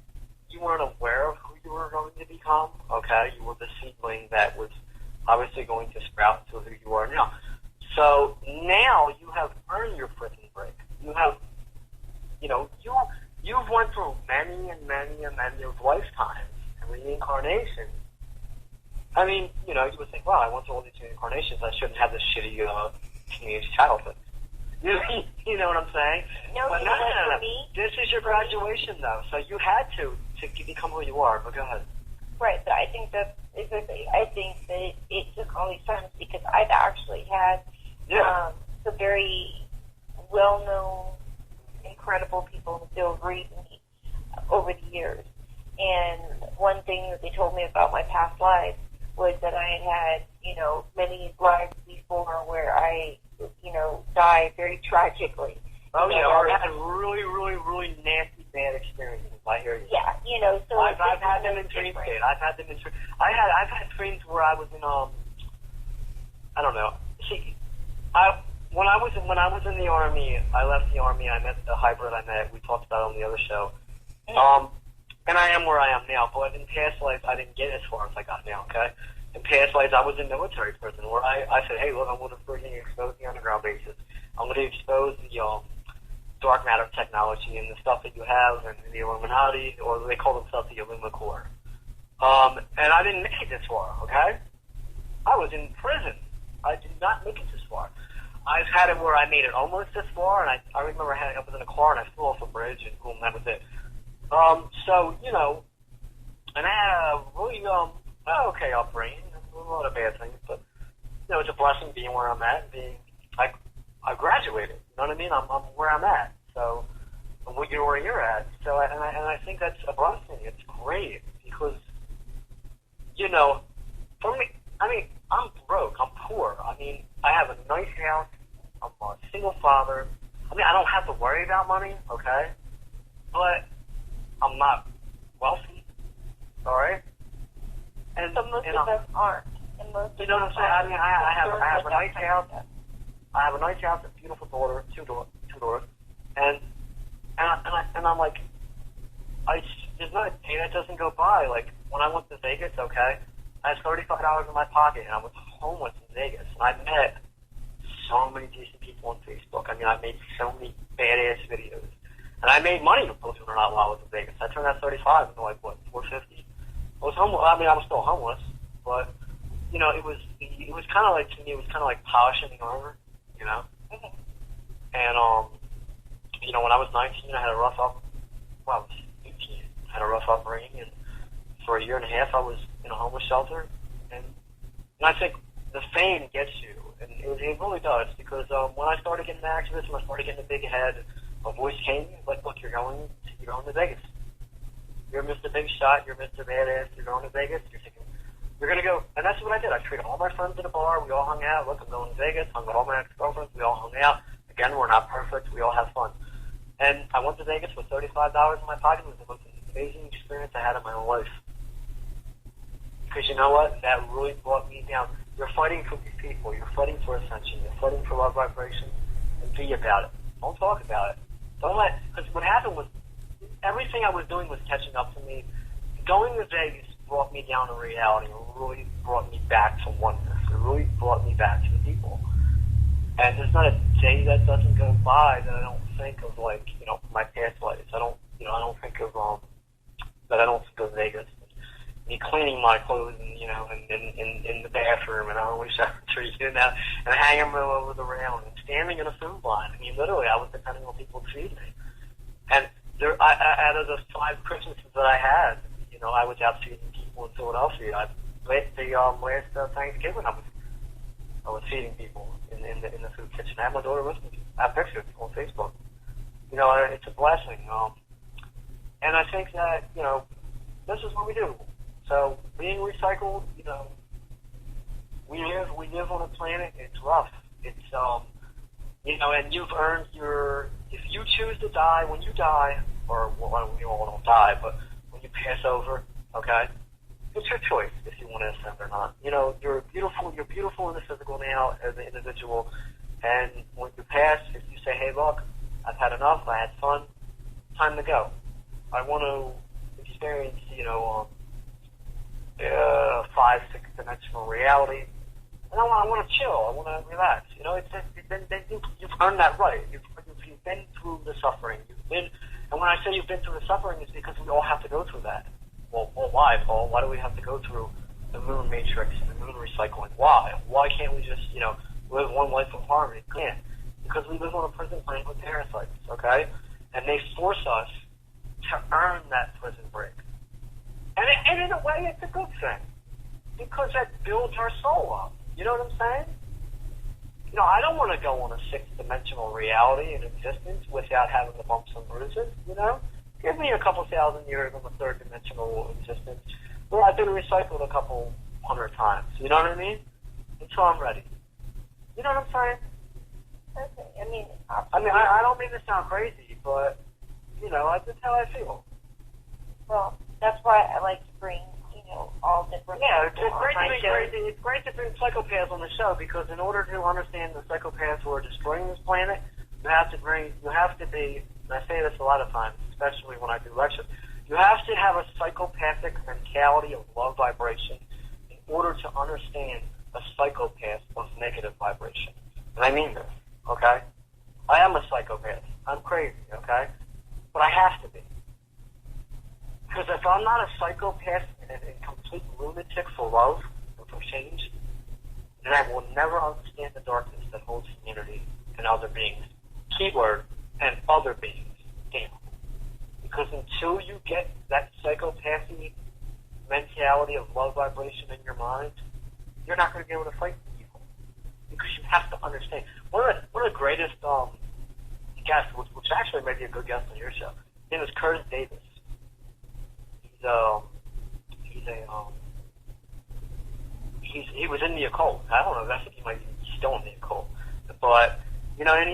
you weren't aware of who you were going to become, okay? You were the seedling that was obviously going to sprout to who you are now. So now you have earned your freaking break. You have, you've went through many and many and many of lifetimes and reincarnations. I mean, you would think, wow, I went through all these reincarnations. I shouldn't have this shitty teenage childhood. You know what I'm saying? No, but no. This is your graduation, though. So you had to become who you are. But go ahead. Right, but I think that's exactly. I think that it took all these times because I've actually had some very well-known, incredible people in the field read me over the years. And one thing that they told me about my past lives was that I had many lives before where I, died very tragically. Oh, yeah, or had really, really, really nasty, bad experiences. I hear you. Yeah, so I've had them in dream state. I've had dreams where I was in I don't know. See, when I was in the Army, I left the Army. I met the hybrid I met. We talked about it on the other show. And I am where I am now. But in past lives, I didn't get as far as I got now. Okay. In past lives, I was in military prison where I said, hey, look, I'm going to freaking expose the underground bases. I'm going to expose the dark matter technology and the stuff that you have and the Illuminati, or they call themselves the Illumicore. And I didn't make it this far, okay? I was in prison. I did not make it this far. I've had it where I made it almost this far, and I remember I was in a car and I flew off a bridge, and boom, that was it. So, and I had a really, okay upbringing, a lot of bad things, but, it's a blessing being where I'm at, I graduated, you know what I mean? I'm where I'm at, so, you're where you're at, so, and I think that's a blessing. It's great, because, for me, I mean, I'm broke, I'm poor, I mean, I have a nice house, I'm a single father, I mean, I don't have to worry about money, okay, but I'm not wealthy, alright? And most of us aren't. You know what I'm saying? I mean, I have a nice house. I have a nice house, a beautiful daughter, two daughters, and I'm like, there's not a day that doesn't go by. Like when I went to Vegas, okay, I had $35 in my pocket, and I was homeless in Vegas, and I met so many decent people on Facebook. I mean, I made so many badass videos, and I made money, believe it or not, while I was in Vegas. I turned that 35 into like what, $450. I was homeless. I mean, I was still homeless, but it was kind of like, to me, it was kind of like polishing the armor, Mm-hmm. And when I was 19, I had a rough I was 18, I had a rough upbringing, and for a year and a half, I was in a homeless shelter, and I think the fame gets you, and it really does, because when I started getting activists, when I started getting a big head, a voice came, like, look, you're going to Vegas. You're Mr. Big Shot, you're Mr. Badass, you're going to Vegas, you're going to go, and that's what I did. I treated all my friends at a bar, we all hung out, look, I'm going to Vegas, hung with all my ex-girlfriends, we all hung out. Again, we're not perfect, we all have fun. And I went to Vegas with $35 in my pocket. It was the most amazing experience I had in my whole life. Because you know what? That really brought me down. You're fighting for these people, you're fighting for ascension, you're fighting for love vibration, and be about it. Don't talk about it. Because what happened was, everything I was doing was catching up to me. Going to Vegas brought me down to reality. It really brought me back to oneness. It really brought me back to the people. And there's not a day that doesn't go by that I don't think of, like, my past lives. I don't think of, that I don't think of Vegas. Me cleaning my clothes and, in the bathroom, and I always have trees and hanging them all over the rail and standing in a food line. I mean, literally, I was depending on people to feed me. And out of the 5 Christmases that I had, I was out feeding people in Philadelphia. Last Thanksgiving, I was feeding people in the food kitchen. I have my daughter with me. I have pictures on Facebook. It's a blessing. And I think that, this is what we do. So being recycled, We live on a planet. It's rough. It's and you've earned your. If you choose to die when you die, or well, we all don't die, but when you pass over, okay, it's your choice if you want to ascend or not. You're beautiful in the physical now as an individual, and when you pass, if you say, hey, look, I've had enough, I had fun, time to go. I want to experience, 5, 6-dimensional reality, and I want to chill, I want to relax. You've earned that right. You've been through the suffering. And when I say you've been through the suffering, it's because we all have to go through that. Well, why, Paul? Why do we have to go through the moon matrix and the moon recycling? Why? Why can't we just, live one life of harmony? We can't. Because we live on a prison planet with parasites, okay? And they force us to earn that prison break. And in a way, it's a good thing. Because that builds our soul up. You know what I'm saying? I don't want to go on a 6-dimensional reality in existence without having the bumps and bruises, Give me a couple thousand years on a 3rd-dimensional existence. Well, I've been recycled a couple 100 times. You know what I mean? Until I'm ready. You know what I'm saying? Okay. I don't mean to sound crazy, but, that's how I feel. Well, that's why I like to bring, all different... Yeah, it's great to bring psychopaths on the show, because in order to understand the psychopaths who are destroying this planet, you have to be, and I say this a lot of times, especially when I do lectures, you have to have a psychopathic mentality of love vibration in order to understand a psychopath of negative vibration. And I mean this, okay? I am a psychopath. I'm crazy, okay? But I have to be. Because if I'm not a psychopath and complete lunatic for love and for change, then I will never understand the darkness that holds humanity and other beings. Keyword, and other beings down. Because until you get that psychopathy mentality of love vibration in your mind, you're not going to be able to fight evil. Because you have to understand. One of the greatest guests, which actually may be a good guest on your show, his name is Curtis Davis. He was in the occult. I don't know. I think he might be still in the occult. But and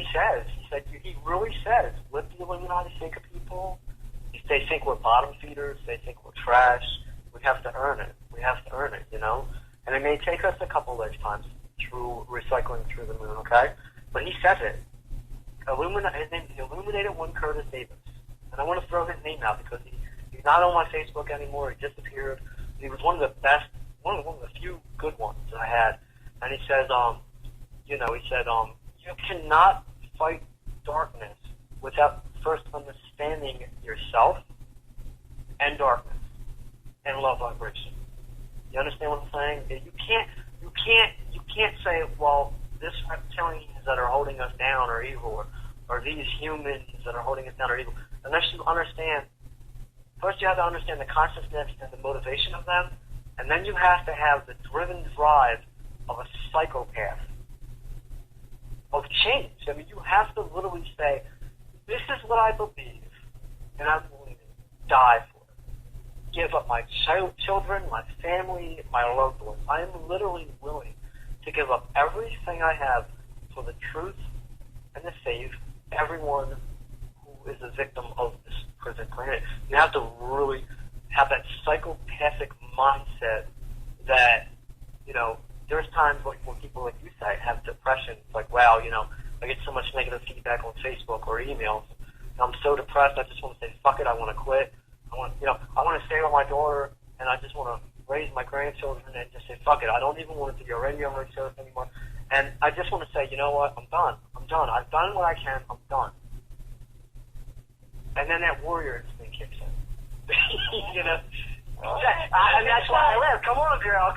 he really says, what the Illuminati think of people? They think we're bottom feeders. They think we're trash. We have to earn it. And it may take us a couple lifetimes through recycling through the moon. Okay, but he says it. His name is the Illuminated One, Curtis Davis. And I want to throw his name out because he's not on my Facebook anymore. He disappeared. He was one of the best, one of the few good ones that I had. And he says, you cannot fight darkness without first understanding yourself and darkness and love vibration. You understand what I'm saying? You can't say, well, this reptilians that are holding us down are evil, or these humans that are holding us down are evil, unless you understand. First, you have to understand the consciousness and the motivation of them, and then you have to have the driven drive of a psychopath of change. I mean, you have to literally say, this is what I believe, and I'm willing to die for it. Give up my children, my family, my loved ones. I am literally willing to give up everything I have for the truth and to save everyone who is a victim of this prison planet. You have to really have that psychopathic mindset that, there's times when people, like you say, have depression. It's like, wow, I get so much negative feedback on Facebook or emails, and I'm so depressed, I just want to say, fuck it, I want to quit. I want to stay with my daughter, and I just want to raise my grandchildren and just say, fuck it, I don't even want it to be a radio show anymore. And I just want to say, you know what, I'm done. I've done what I can, I'm done. And then that warrior instinct kicks in. And that's why I live. Come on, girl.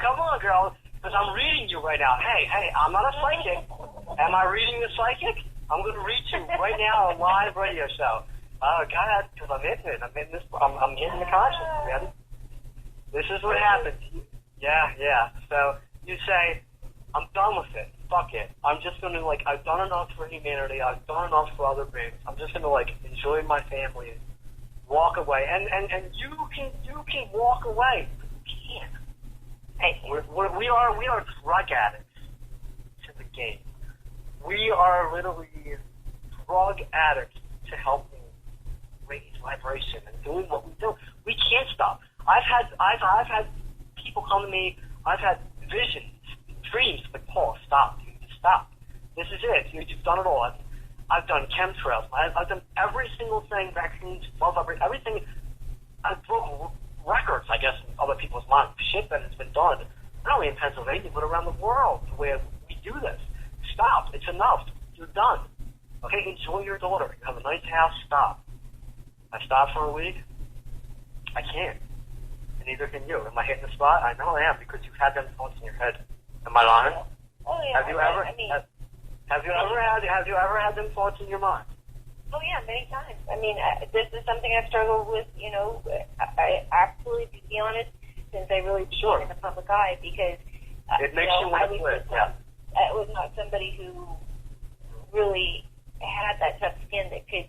Because I'm reading you right now. Hey, I'm not a psychic. Am I reading the psychic? I'm going to read you right now on a live radio show. Oh, God, because I'm in it. I'm getting the conscience, man. This is what happens. Yeah. So you say, I'm done with it. Fuck it. I'm just going to, I've done enough for humanity. I've done enough for other beings. I'm just going to, enjoy my family, walk away. And you can walk away, but you can't. We are drug addicts to the game. We are literally drug addicts to helping raise vibration and doing what we do. We can't stop. I've had people come to me. I've had visions, dreams, like, Paul, stop. You need to stop. This is it. You've done it all. I've done chemtrails. I've done every single thing, vaccines, love, everything. I've broken records, I guess, in other people's minds. Shit that has been done, not only in Pennsylvania, but around the world, where we do this. Stop. It's enough. You're done. Okay, enjoy your daughter. You have a nice house. Stop. I stopped for a week. I can't. And neither can you. Am I hitting the spot? I know I am, because you've had them thoughts in your head. Am I lying? Oh, yeah. Have you ever? Have you ever had them thoughts in your mind? Oh, yeah, many times. I mean, this is something I've struggled with, I absolutely, to be honest, since I really became in the public eye, because it makes you want to quit. Yeah. I was not somebody who really had that tough skin that could,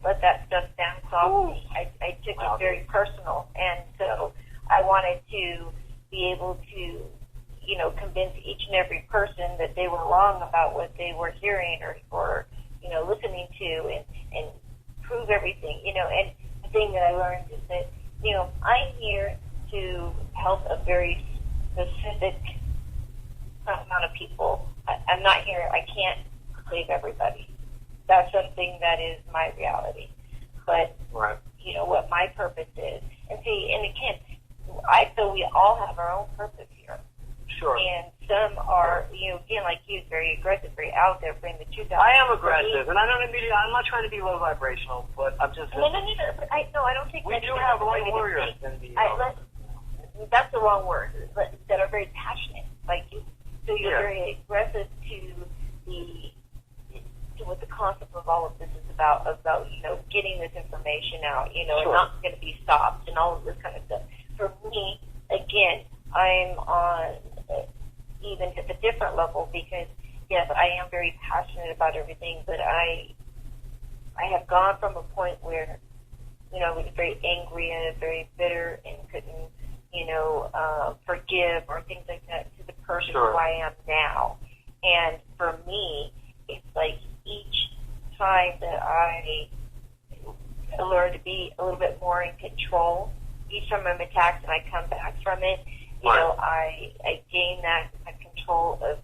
let that stuff down softly. I took it very personal, and so I wanted to be able to, convince each and every person that they were wrong about what they were hearing or listening to, and prove everything, and the thing that I learned is that, I'm here to help a very specific amount of people. I'm not here, I can't save everybody. That's something that is my reality. But, what my purpose is, and again, I feel we all have our own purpose here. Sure. And some are, again, like you, very aggressive, very out there, bring the truth out. I am aggressive, and I'm not trying to be low vibrational, but I'm just. No. I don't think we do have light warriors in the. That's the wrong word. That are very passionate, like you. So you're very aggressive to what the concept of all of this is about getting this information out, and not going to be stopped and all of this kind of stuff. For me, again, I'm on even at a different level, because yes, I am very passionate about everything, but I have gone from a point where I was very angry and very bitter and couldn't forgive or things like that, to the person who I am now. And for me, it's like each time that I learn to be a little bit more in control, each time I'm attacked and I come back from it, I gain that control of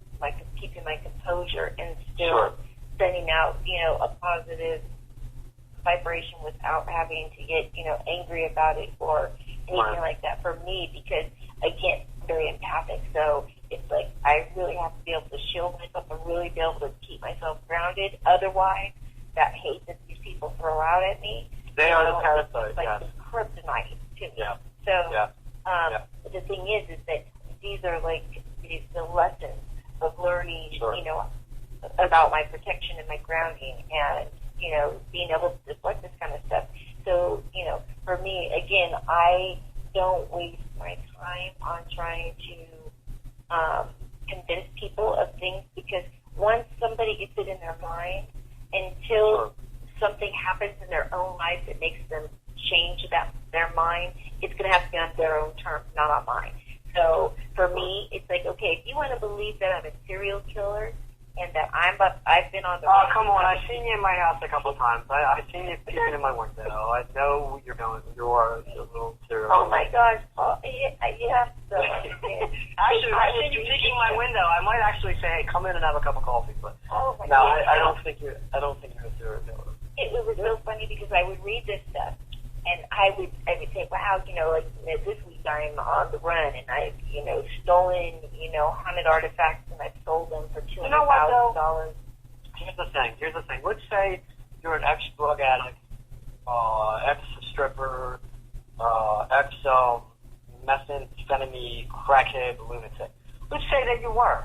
keeping my composure and still sending out, a positive vibration without having to get, angry about it or anything like that for me, because again, I'm very empathic. So it's like I really have to be able to shield myself and really be able to keep myself grounded. Otherwise, that hate that these people throw out at me, they are the parasites. It's kryptonite to me. Yeah. So the thing is that these are the lessons of learning, about my protection and my grounding, and being able to deflect this kind of stuff. So for me, again, I don't waste my time on trying to convince people of things, because once somebody gets it in their mind, until something happens in their own life that makes them change their mind, it's going to have to be on their own terms, not on mine. So for me, it's like, okay, if you want to believe that I'm a serial killer and that I've been on the. Oh, come on! I've seen you in my house a couple of times. I've seen you peeking in my window. I know you're going. You are a little serial. Oh my gosh! Oh, yeah. So actually, I seen you peeking in my window. I might actually say, "Hey, come in and have a cup of coffee." But oh my no, I don't think you're. I don't think you're a serial killer. It was so funny because I would read this stuff, and I would say, "Wow, this week I'm on the run, and I've stolen haunted artifacts, and I've sold them for $200,000." Here's the thing. Let's say you're an ex-drug addict, ex-stripper, ex-methamphetamine crackhead lunatic. Let's say that you were.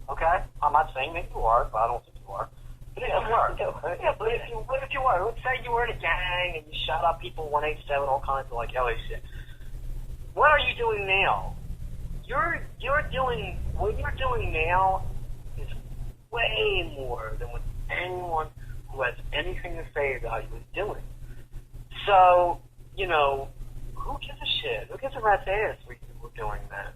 Okay? I'm not saying that you are, but I don't think you are. But if you were. Yeah, but if you were, let's say you were in a gang and you shot up people 187, all kinds of LA shit. What are you doing now? What you're doing now is way more than what anyone who has anything to say about you is doing. So, who gives a shit? Who gives a rat's ass were doing that.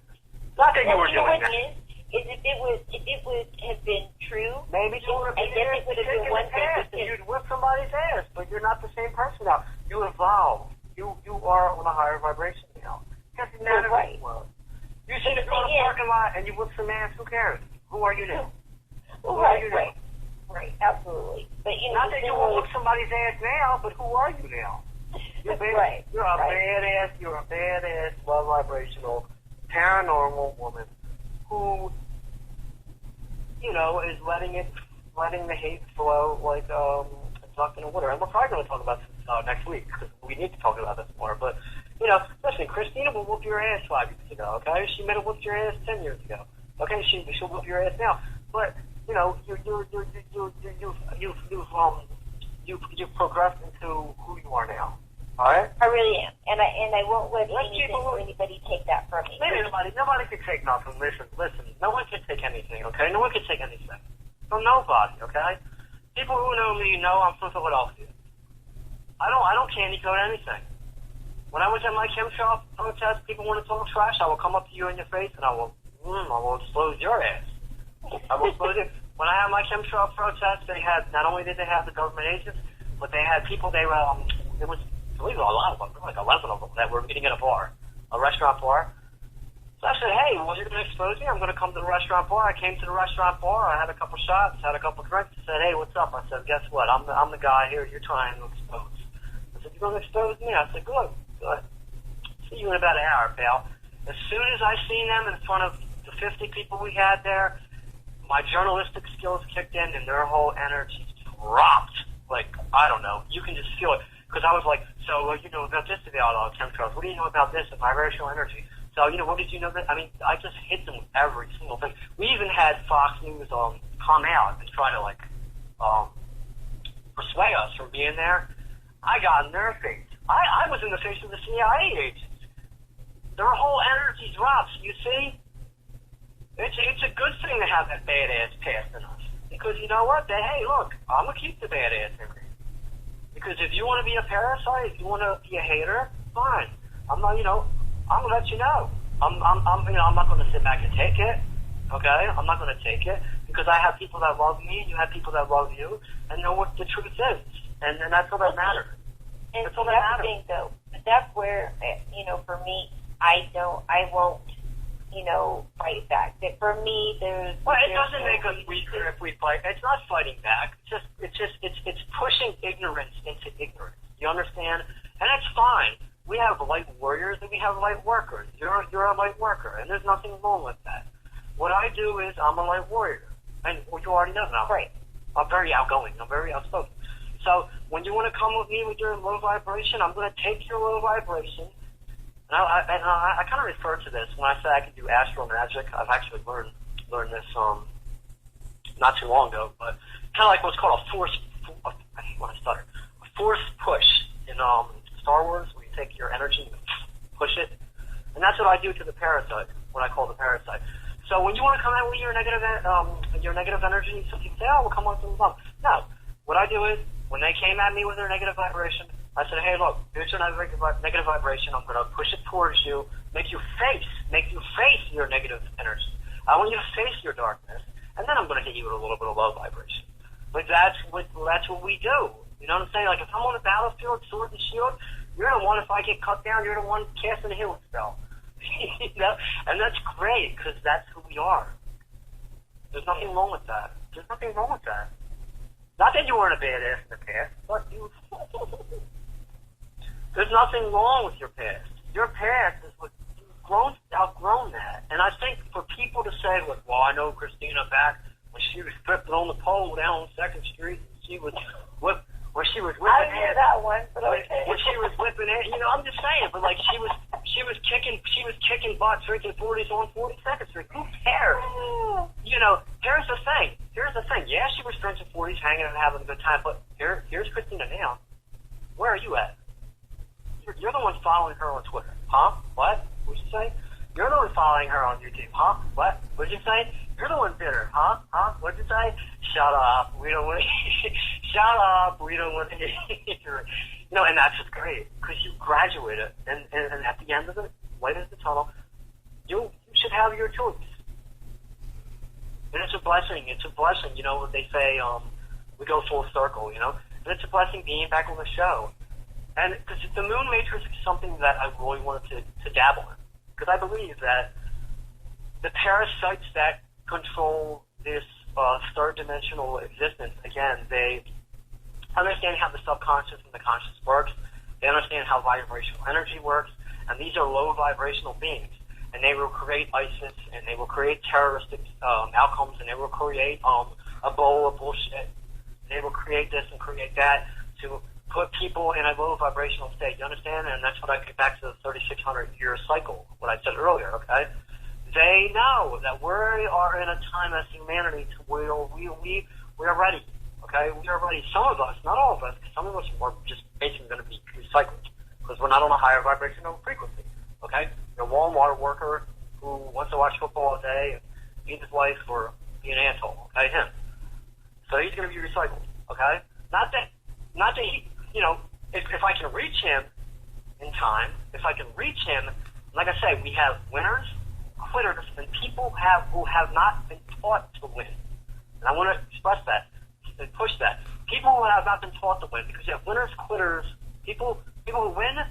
Not that you were doing that. Is if it would have been true, maybe you would have been one thing. You'd whip somebody's ass, but you're not the same person now. You evolve. You are on a higher vibration now. It doesn't matter who you were. You see the girl in the parking lot and you whip some ass. Who cares? Who are you now? Right, absolutely. But not that you will whip somebody's ass now, but who are you now? You're badass. You're a badass, low vibrational, paranormal woman who, is letting the hate flow like a duck in the water. And we're probably going to talk about this next week because we need to talk about this more. But listen, Christina will whoop your ass 5 years ago. Okay, she might have whooped your ass 10 years ago. Okay, she'll whoop your ass now. But you've progressed into who you are now. All right. I really am, and I won't let anybody take that from me. Maybe nobody can take nothing. Listen. No one can take anything. Okay. No one can take anything from nobody. Okay. People who know me know I'm from Philadelphia. I don't candy coat anything. When I was at my chem shop protest, people want to talk trash. I will come up to you in your face and I will expose your ass. I will expose it. When I had my chem shop protest, they had not only did they have the government agents, but they had people. They were it was. I believe a lot of them, like 11 of them, that were meeting at a restaurant bar. So I said, hey, well, you're going to expose me? I'm going to come to the restaurant bar. I came to the restaurant bar. I had a couple shots, had a couple drinks. I said, hey, what's up? I said, guess what? I'm the guy here you're trying to expose. I said, you're going to expose me? I said, good. See you in about an hour, pal. As soon as I seen them in front of the 50 people we had there, my journalistic skills kicked in and their whole energy dropped. Like, I don't know. You can just feel it. Because I was like, so you know about this about chemtrails. What do you know about this? Vibrational energy. So, what did you know that? I mean, I just hit them with every single thing. We even had Fox News come out and try to, persuade us from being there. I got in their face. I was in the face of the CIA agents. Their whole energy drops, you see? It's a good thing to have that badass past in us. Because you know what? Hey, look, I'm going to keep the badass in me. Because if you want to be a parasite, if you want to be a hater, fine. I'm not, I'm gonna let you know. I'm not gonna sit back and take it. Okay, I'm not gonna take it because I have people that love me, and you have people that love you, and know what the truth is, and that's all that matters. And that's all that matters. The thing, though. But that's where, for me, I won't, fight back. That for me, there's. Well, it doesn't make us weaker if we fight. It's not fighting back. It's pushing ignorance into ignorance. You understand? And that's fine. We have light warriors and we have light workers. You're a light worker, and there's nothing wrong with that. What I do is I'm a light warrior, and you already know now. Right. I'm very outgoing. I'm very outspoken. So when you want to come with me with your low vibration, I'm going to take your low vibration. And I kind of refer to this when I say I can do astral magic. I've actually learned this not too long ago, but kind of like what's called a force push in Star Wars, where you take your energy and push it, and that's what I do to the parasite. What I call the parasite. So when you want to come out with your negative energy, so you say, "Oh, we'll come on to the bump." No, what I do is when they came at me with their negative vibration, I said, hey, look, here's your negative vibration. I'm going to push it towards you, make you face your negative energy. I want you to face your darkness, and then I'm going to hit you with a little bit of low vibration. But that's what we do. You know what I'm saying? Like, if I'm on the battlefield, sword and shield, you're the one, if I get cut down, you're the one casting a healing spell. And that's great, because that's who we are. There's nothing wrong with that. Not that you weren't a badass in the past, but you... There's nothing wrong with your past. Your past is what you've outgrown that. And I think for people to say, like, well, I know Christina back when she was stripping on the pole down on 2nd Street, she was whipping I knew that one, but okay. When she was whipping it, I'm just saying, but like she was kicking butt drinking 40s on 42nd Street. Who cares? Here's the thing. Yeah, she was drinking 40s, hanging and having a good time, but here's Christina now. Where are you at? You're the one following her on Twitter. Huh? What? What'd you say? You're the one following her on YouTube. Huh? What? What'd you say? You're the one bitter. Huh? What'd you say? Shut up. We don't want to Shut up. We don't want to hear it. And that's just great because you graduated. And at the end of the light of the tunnel, you should have your choice. And it's a blessing. It's a blessing. You know, they say we go full circle, you know. And it's a blessing being back on the show. And because the moon matrix is something that I really wanted to dabble in. Because I believe that the parasites that control this third dimensional existence, again, they understand how the subconscious and the conscious works. They understand how vibrational energy works. And these are low vibrational beings. And they will create ISIS, and they will create terroristic outcomes, and they will create a bowl of bullshit. They will create this and create that to put people in a low vibrational state. You understand? And that's what I get back to the 3,600-year cycle, what I said earlier, okay? They know that we are in a time as humanity to where we are ready, okay? We are ready. Some of us, not all of us, because some of us are just basically going to be recycled because we're not on a higher vibrational frequency, okay? You're a Walmart worker who wants to watch football all day and beat his wife for being an asshole, okay? Him. So he's going to be recycled, okay? Not that he, you know, if I can reach him in time, if I can reach him, like I say, we have winners, quitters, and people who have not been taught to win. And I want to express that and push that. People who have not been taught to win, because you have winners, quitters, people who win,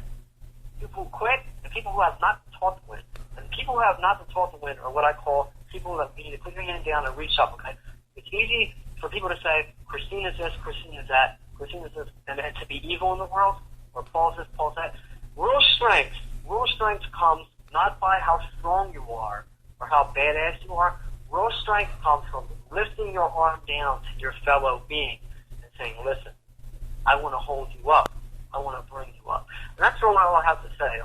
people who quit, and people who have not been taught to win. And people who have not been taught to win are what I call people that need to put your hand down and reach up, okay? It's easy for people to say, Christine is this, Christine is that, Christine is this, and to be evil in the world, or Paul's this, Paul's that. Real strength comes not by how strong you are or how badass you are. Real strength comes from lifting your arm down to your fellow being and saying, listen, I want to hold you up. I want to bring you up. And that's all I have to say.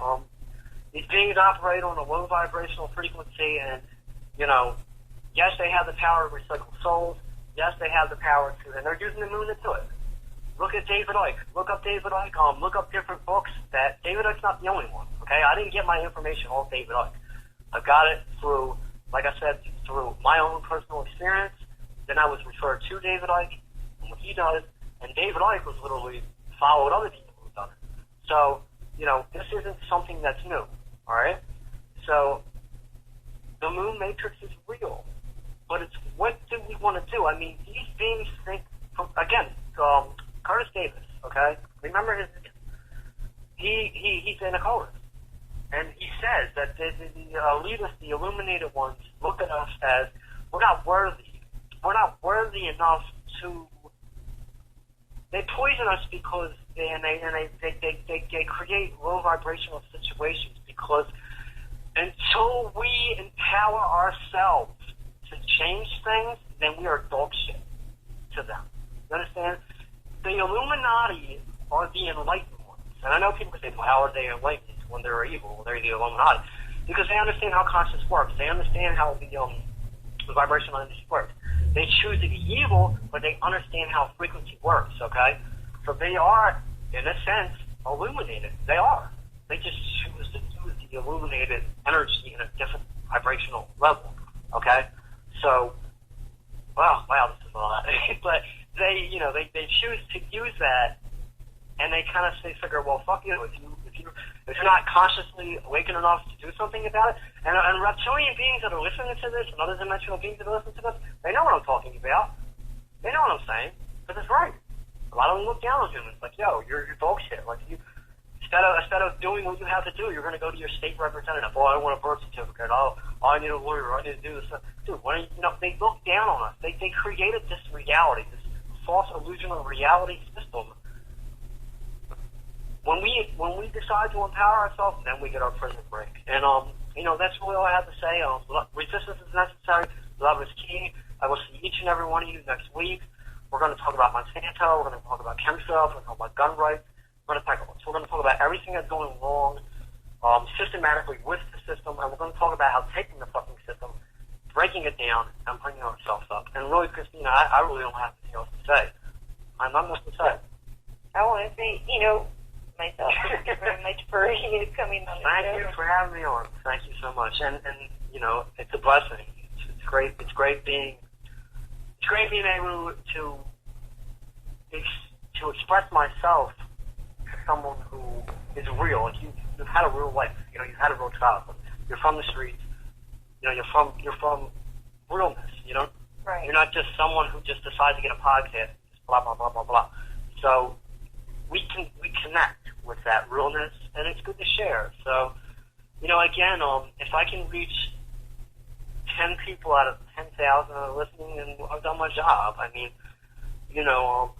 These beings operate on a low vibrational frequency, and, you know, yes, they have the power to recycle souls. Yes, they have the power to, and they're using the moon to do it. Look at David Icke. Look up David Icke. Look up different books. That David Icke's not the only one. Okay, I didn't get my information off David Icke. I got it through, like I said, through my own personal experience. Then I was referred to David Icke and what he does, and David Icke was literally followed other people who've done it. So, you know, this isn't something that's new. All right. So the moon matrix is real, but it's what do we want to do? I mean, these beings think. Again, Curtis Davis. Okay, remember his. He's an occultist. And he says that the elitists, the illuminated ones, look at us as we're not worthy. We're not worthy enough to. They poison us because they create low vibrational situations because until we empower ourselves to change things, then we are dog shit to them. You understand? The Illuminati are the enlightened ones. And I know people can say, well, how are they enlightened when they're evil? They're the Illuminati. Because they understand how conscience works. They understand how the vibrational energy works. They choose to be evil, but they understand how frequency works, okay? So they are, in a sense, illuminated. They are. They just choose to use the illuminated energy in a different vibrational level, okay? So, wow, this is a lot. But they choose to use that, and they kind of figure, well, fuck you, if you're not consciously awakened enough to do something about it, and reptilian beings that are listening to this, and other dimensional beings that are listening to this, they know what I'm talking about. They know what I'm saying, because it's right. A lot of them look down on humans, like, yo, you're dog shit. Like, you, instead of doing what you have to do, you're going to go to your state representative. Oh, I want a birth certificate. Oh, I need a lawyer. I need to do this. Dude, they look down on us. They created this reality, this false illusional reality system. When we decide to empower ourselves, then we get our prison break. And that's really all I have to say. Resistance is necessary. Love is key. I will see each and every one of you next week. We're going to talk about Monsanto. We're going to talk about chemtrails. We're going to talk about gun rights. We're going to talk about everything that's going wrong systematically with the system, and we're going to talk about how taking the fucking system, breaking it down, and bringing ourselves up. And really, Christina, I really don't have anything else to say. I'm not much to say. I want to say, myself, thank you very much for you coming on the show. Thank you for having me on. Thank you so much. And it's a blessing. It's great. It's great being able to express myself to someone who is real. Like you've had a real life. You've had a real childhood. You're from the streets. You know, you're from realness. You know, Right. you're not just someone who just decides to get a podcast. Blah blah blah blah blah. So we connect with that realness, and it's good to share. So, you know, again, if I can reach 10 people out of 10,000 that are listening, and I've done my job. I mean, you know,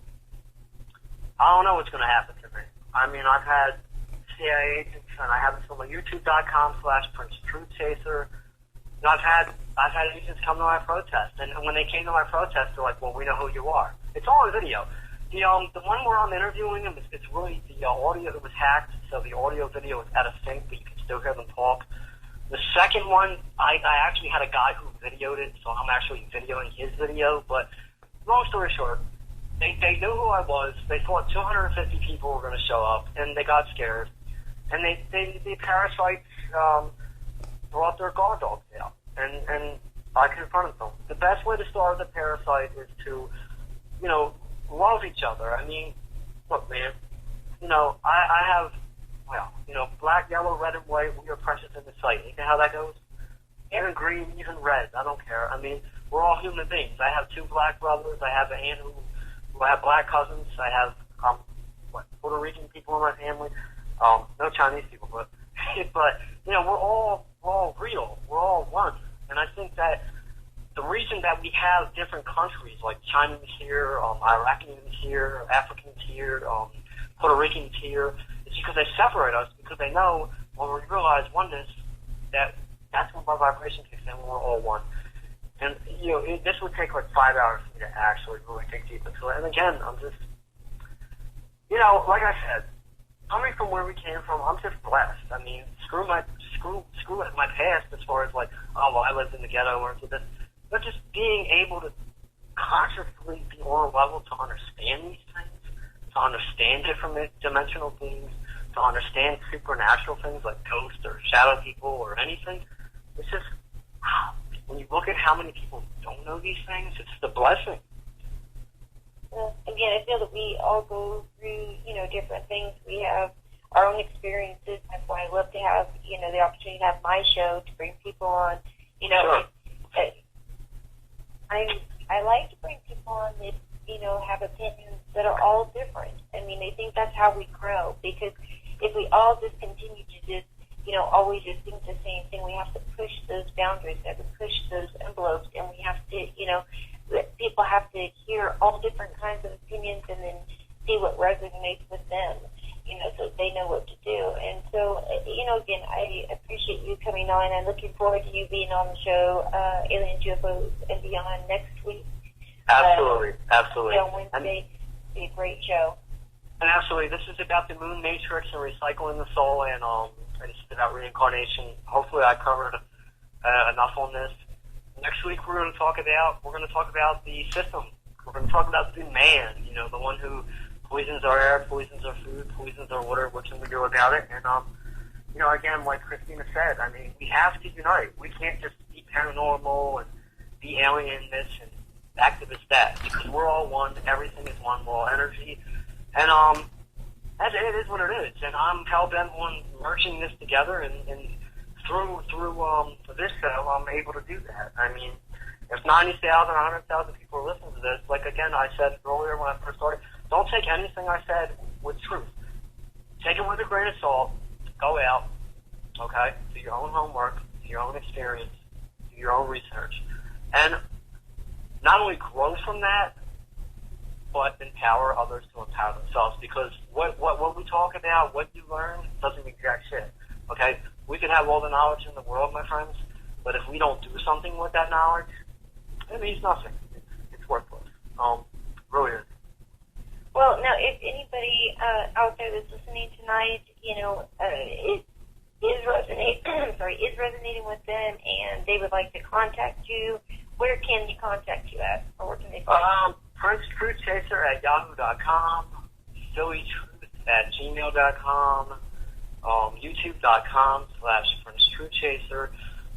I don't know what's going to happen to me. I mean, I've had CIA agents, and I have it on my YouTube.com/Princetruthchaser. You know, I've had agents come to my protest, and when they came to my protest, they're like, "Well, we know who you are." It's all on video. The one where I'm interviewing them, it's really the audio. It was hacked, so the audio video is out of sync, but you can still hear them talk. The second one, I actually had a guy who videoed it, so I'm actually videoing his video. But long story short, they knew who I was. They thought 250 people were going to show up, and they got scared. And the parasites brought their guard dogs out, and I confronted them. The best way to starve the parasite is to, you know, love each other. I mean, look, man, you know, I have, well, you know, black, yellow, red, and white, we are precious in the sight. You know how that goes? Even green, even red, I don't care. I mean, we're all human beings. I have 2 black brothers. I have an aunt who I have black cousins. I have, Puerto Rican people in my family. No Chinese people, but, but, you know, we're all real. We're all one. And I think that the reason that we have different countries, like Chinese here, Iraqis here, Africans here, Puerto Ricans here, is because they separate us, because they know when we realize oneness, that's when our vibration kicks in, when we're all one. And, you know, this would take like 5 hours for me to actually really dig deep into it. And again, I'm just, you know, like I said, coming from where we came from, I'm just blessed. I mean, screw my past as far as like, oh, well, I lived in the ghetto or into this. But just being able to consciously be on a level to understand these things, to understand different dimensional things, to understand supernatural things like ghosts or shadow people or anything, it's just, wow. When you look at how many people don't know these things, it's the blessing. Well, again, I feel that we all go through, you know, different things. We have our own experiences. That's why I love to have, you know, the opportunity to have my show to bring people on. You know, sure. I like to bring people on that, you know, have opinions that are all different. I mean, I think that's how we grow, because if we all just continue to just, you know, always just think the same thing, we have to push those boundaries, we have to push those envelopes, and we have to, you know, people have to hear all different kinds of opinions and then see what resonates with them, you know, so they know what to do. And so, you know, again, I appreciate you coming on. I'm looking forward to you being on the show, Aliens, UFOs, and Beyond next week. Absolutely, absolutely. On Wednesday, it'll be a great show. And absolutely, this is about the moon matrix and recycling the soul, and it's about reincarnation. Hopefully, I covered enough on this. Next week, we're going to talk about the system. We're going to talk about the man, you know, the one who poisons our air, poisons our food, poisons our water. What can we do about it? And you know, again, like Christina said, I mean, we have to unite. We can't just be paranormal and be alien this and activist that, because we're all one. Everything is one. We're all energy. And it is what it is. And I'm hell-bent on merging this together, and through this show, I'm able to do that. I mean, if 90,000, 100,000 people are listening to this, like, again, I said earlier when I first started, don't take anything I said with truth. Take it with a grain of salt. Go out, okay? Do your own homework, do your own experience, do your own research. And not only grow from that, but empower others to empower themselves. Because what we talk about, what you learn, doesn't mean jack shit, okay? We can have all the knowledge in the world, my friends, but if we don't do something with that knowledge, it means nothing. It's worthless. Really is. Well, now, if anybody out there that's listening tonight, you know, is resonating with them, and they would like to contact you, where can they contact you at, or where can they find you? Princetruthchaser@yahoo.com, sillytruth@gmail.com, youtube.com/PrinceTruthchaser,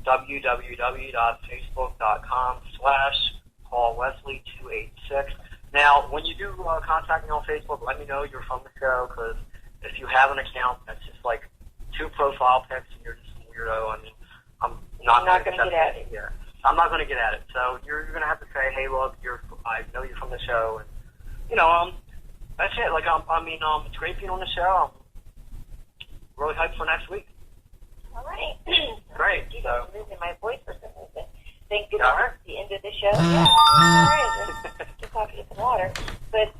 www.facebook.com/PaulWesley286. Now, when you do contact me on Facebook, let me know you're from the show, because if you have an account that's just like 2 profile pics and you're just a weirdo, I mean, not going to get at it. Yeah, I'm not going to get at it. So you're going to have to say, hey, look, I know you're from the show, and that's it. Like, it's great being on the show. I'm really hyped for next week. All right. Great. I'm losing my voice for some reason. Thank goodness Right. it's the end of the show. Yeah, all right. Just have to get some water. But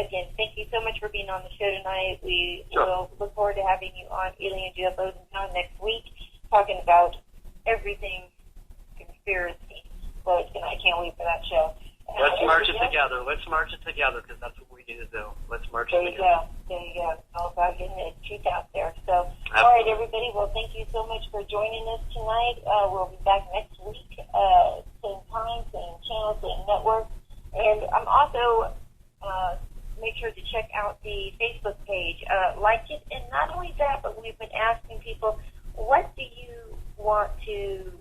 again, thank you so much for being on the show tonight. We will look forward to having you on Alien UFOs and Town next week, talking about everything conspiracy. Well, I can't wait for that show. Let's merge it together. Let's merge it together, because that's what we need to do. Let's merge it together. There you go. It's all about getting the truth out there. So, Absolutely. All right, everybody. Well, thank you so much for joining us tonight. We'll be back next week, same time, same channel, same network. And I'm also make sure to check out the Facebook page, like it, and not only that, but we've been asking people, what do you want to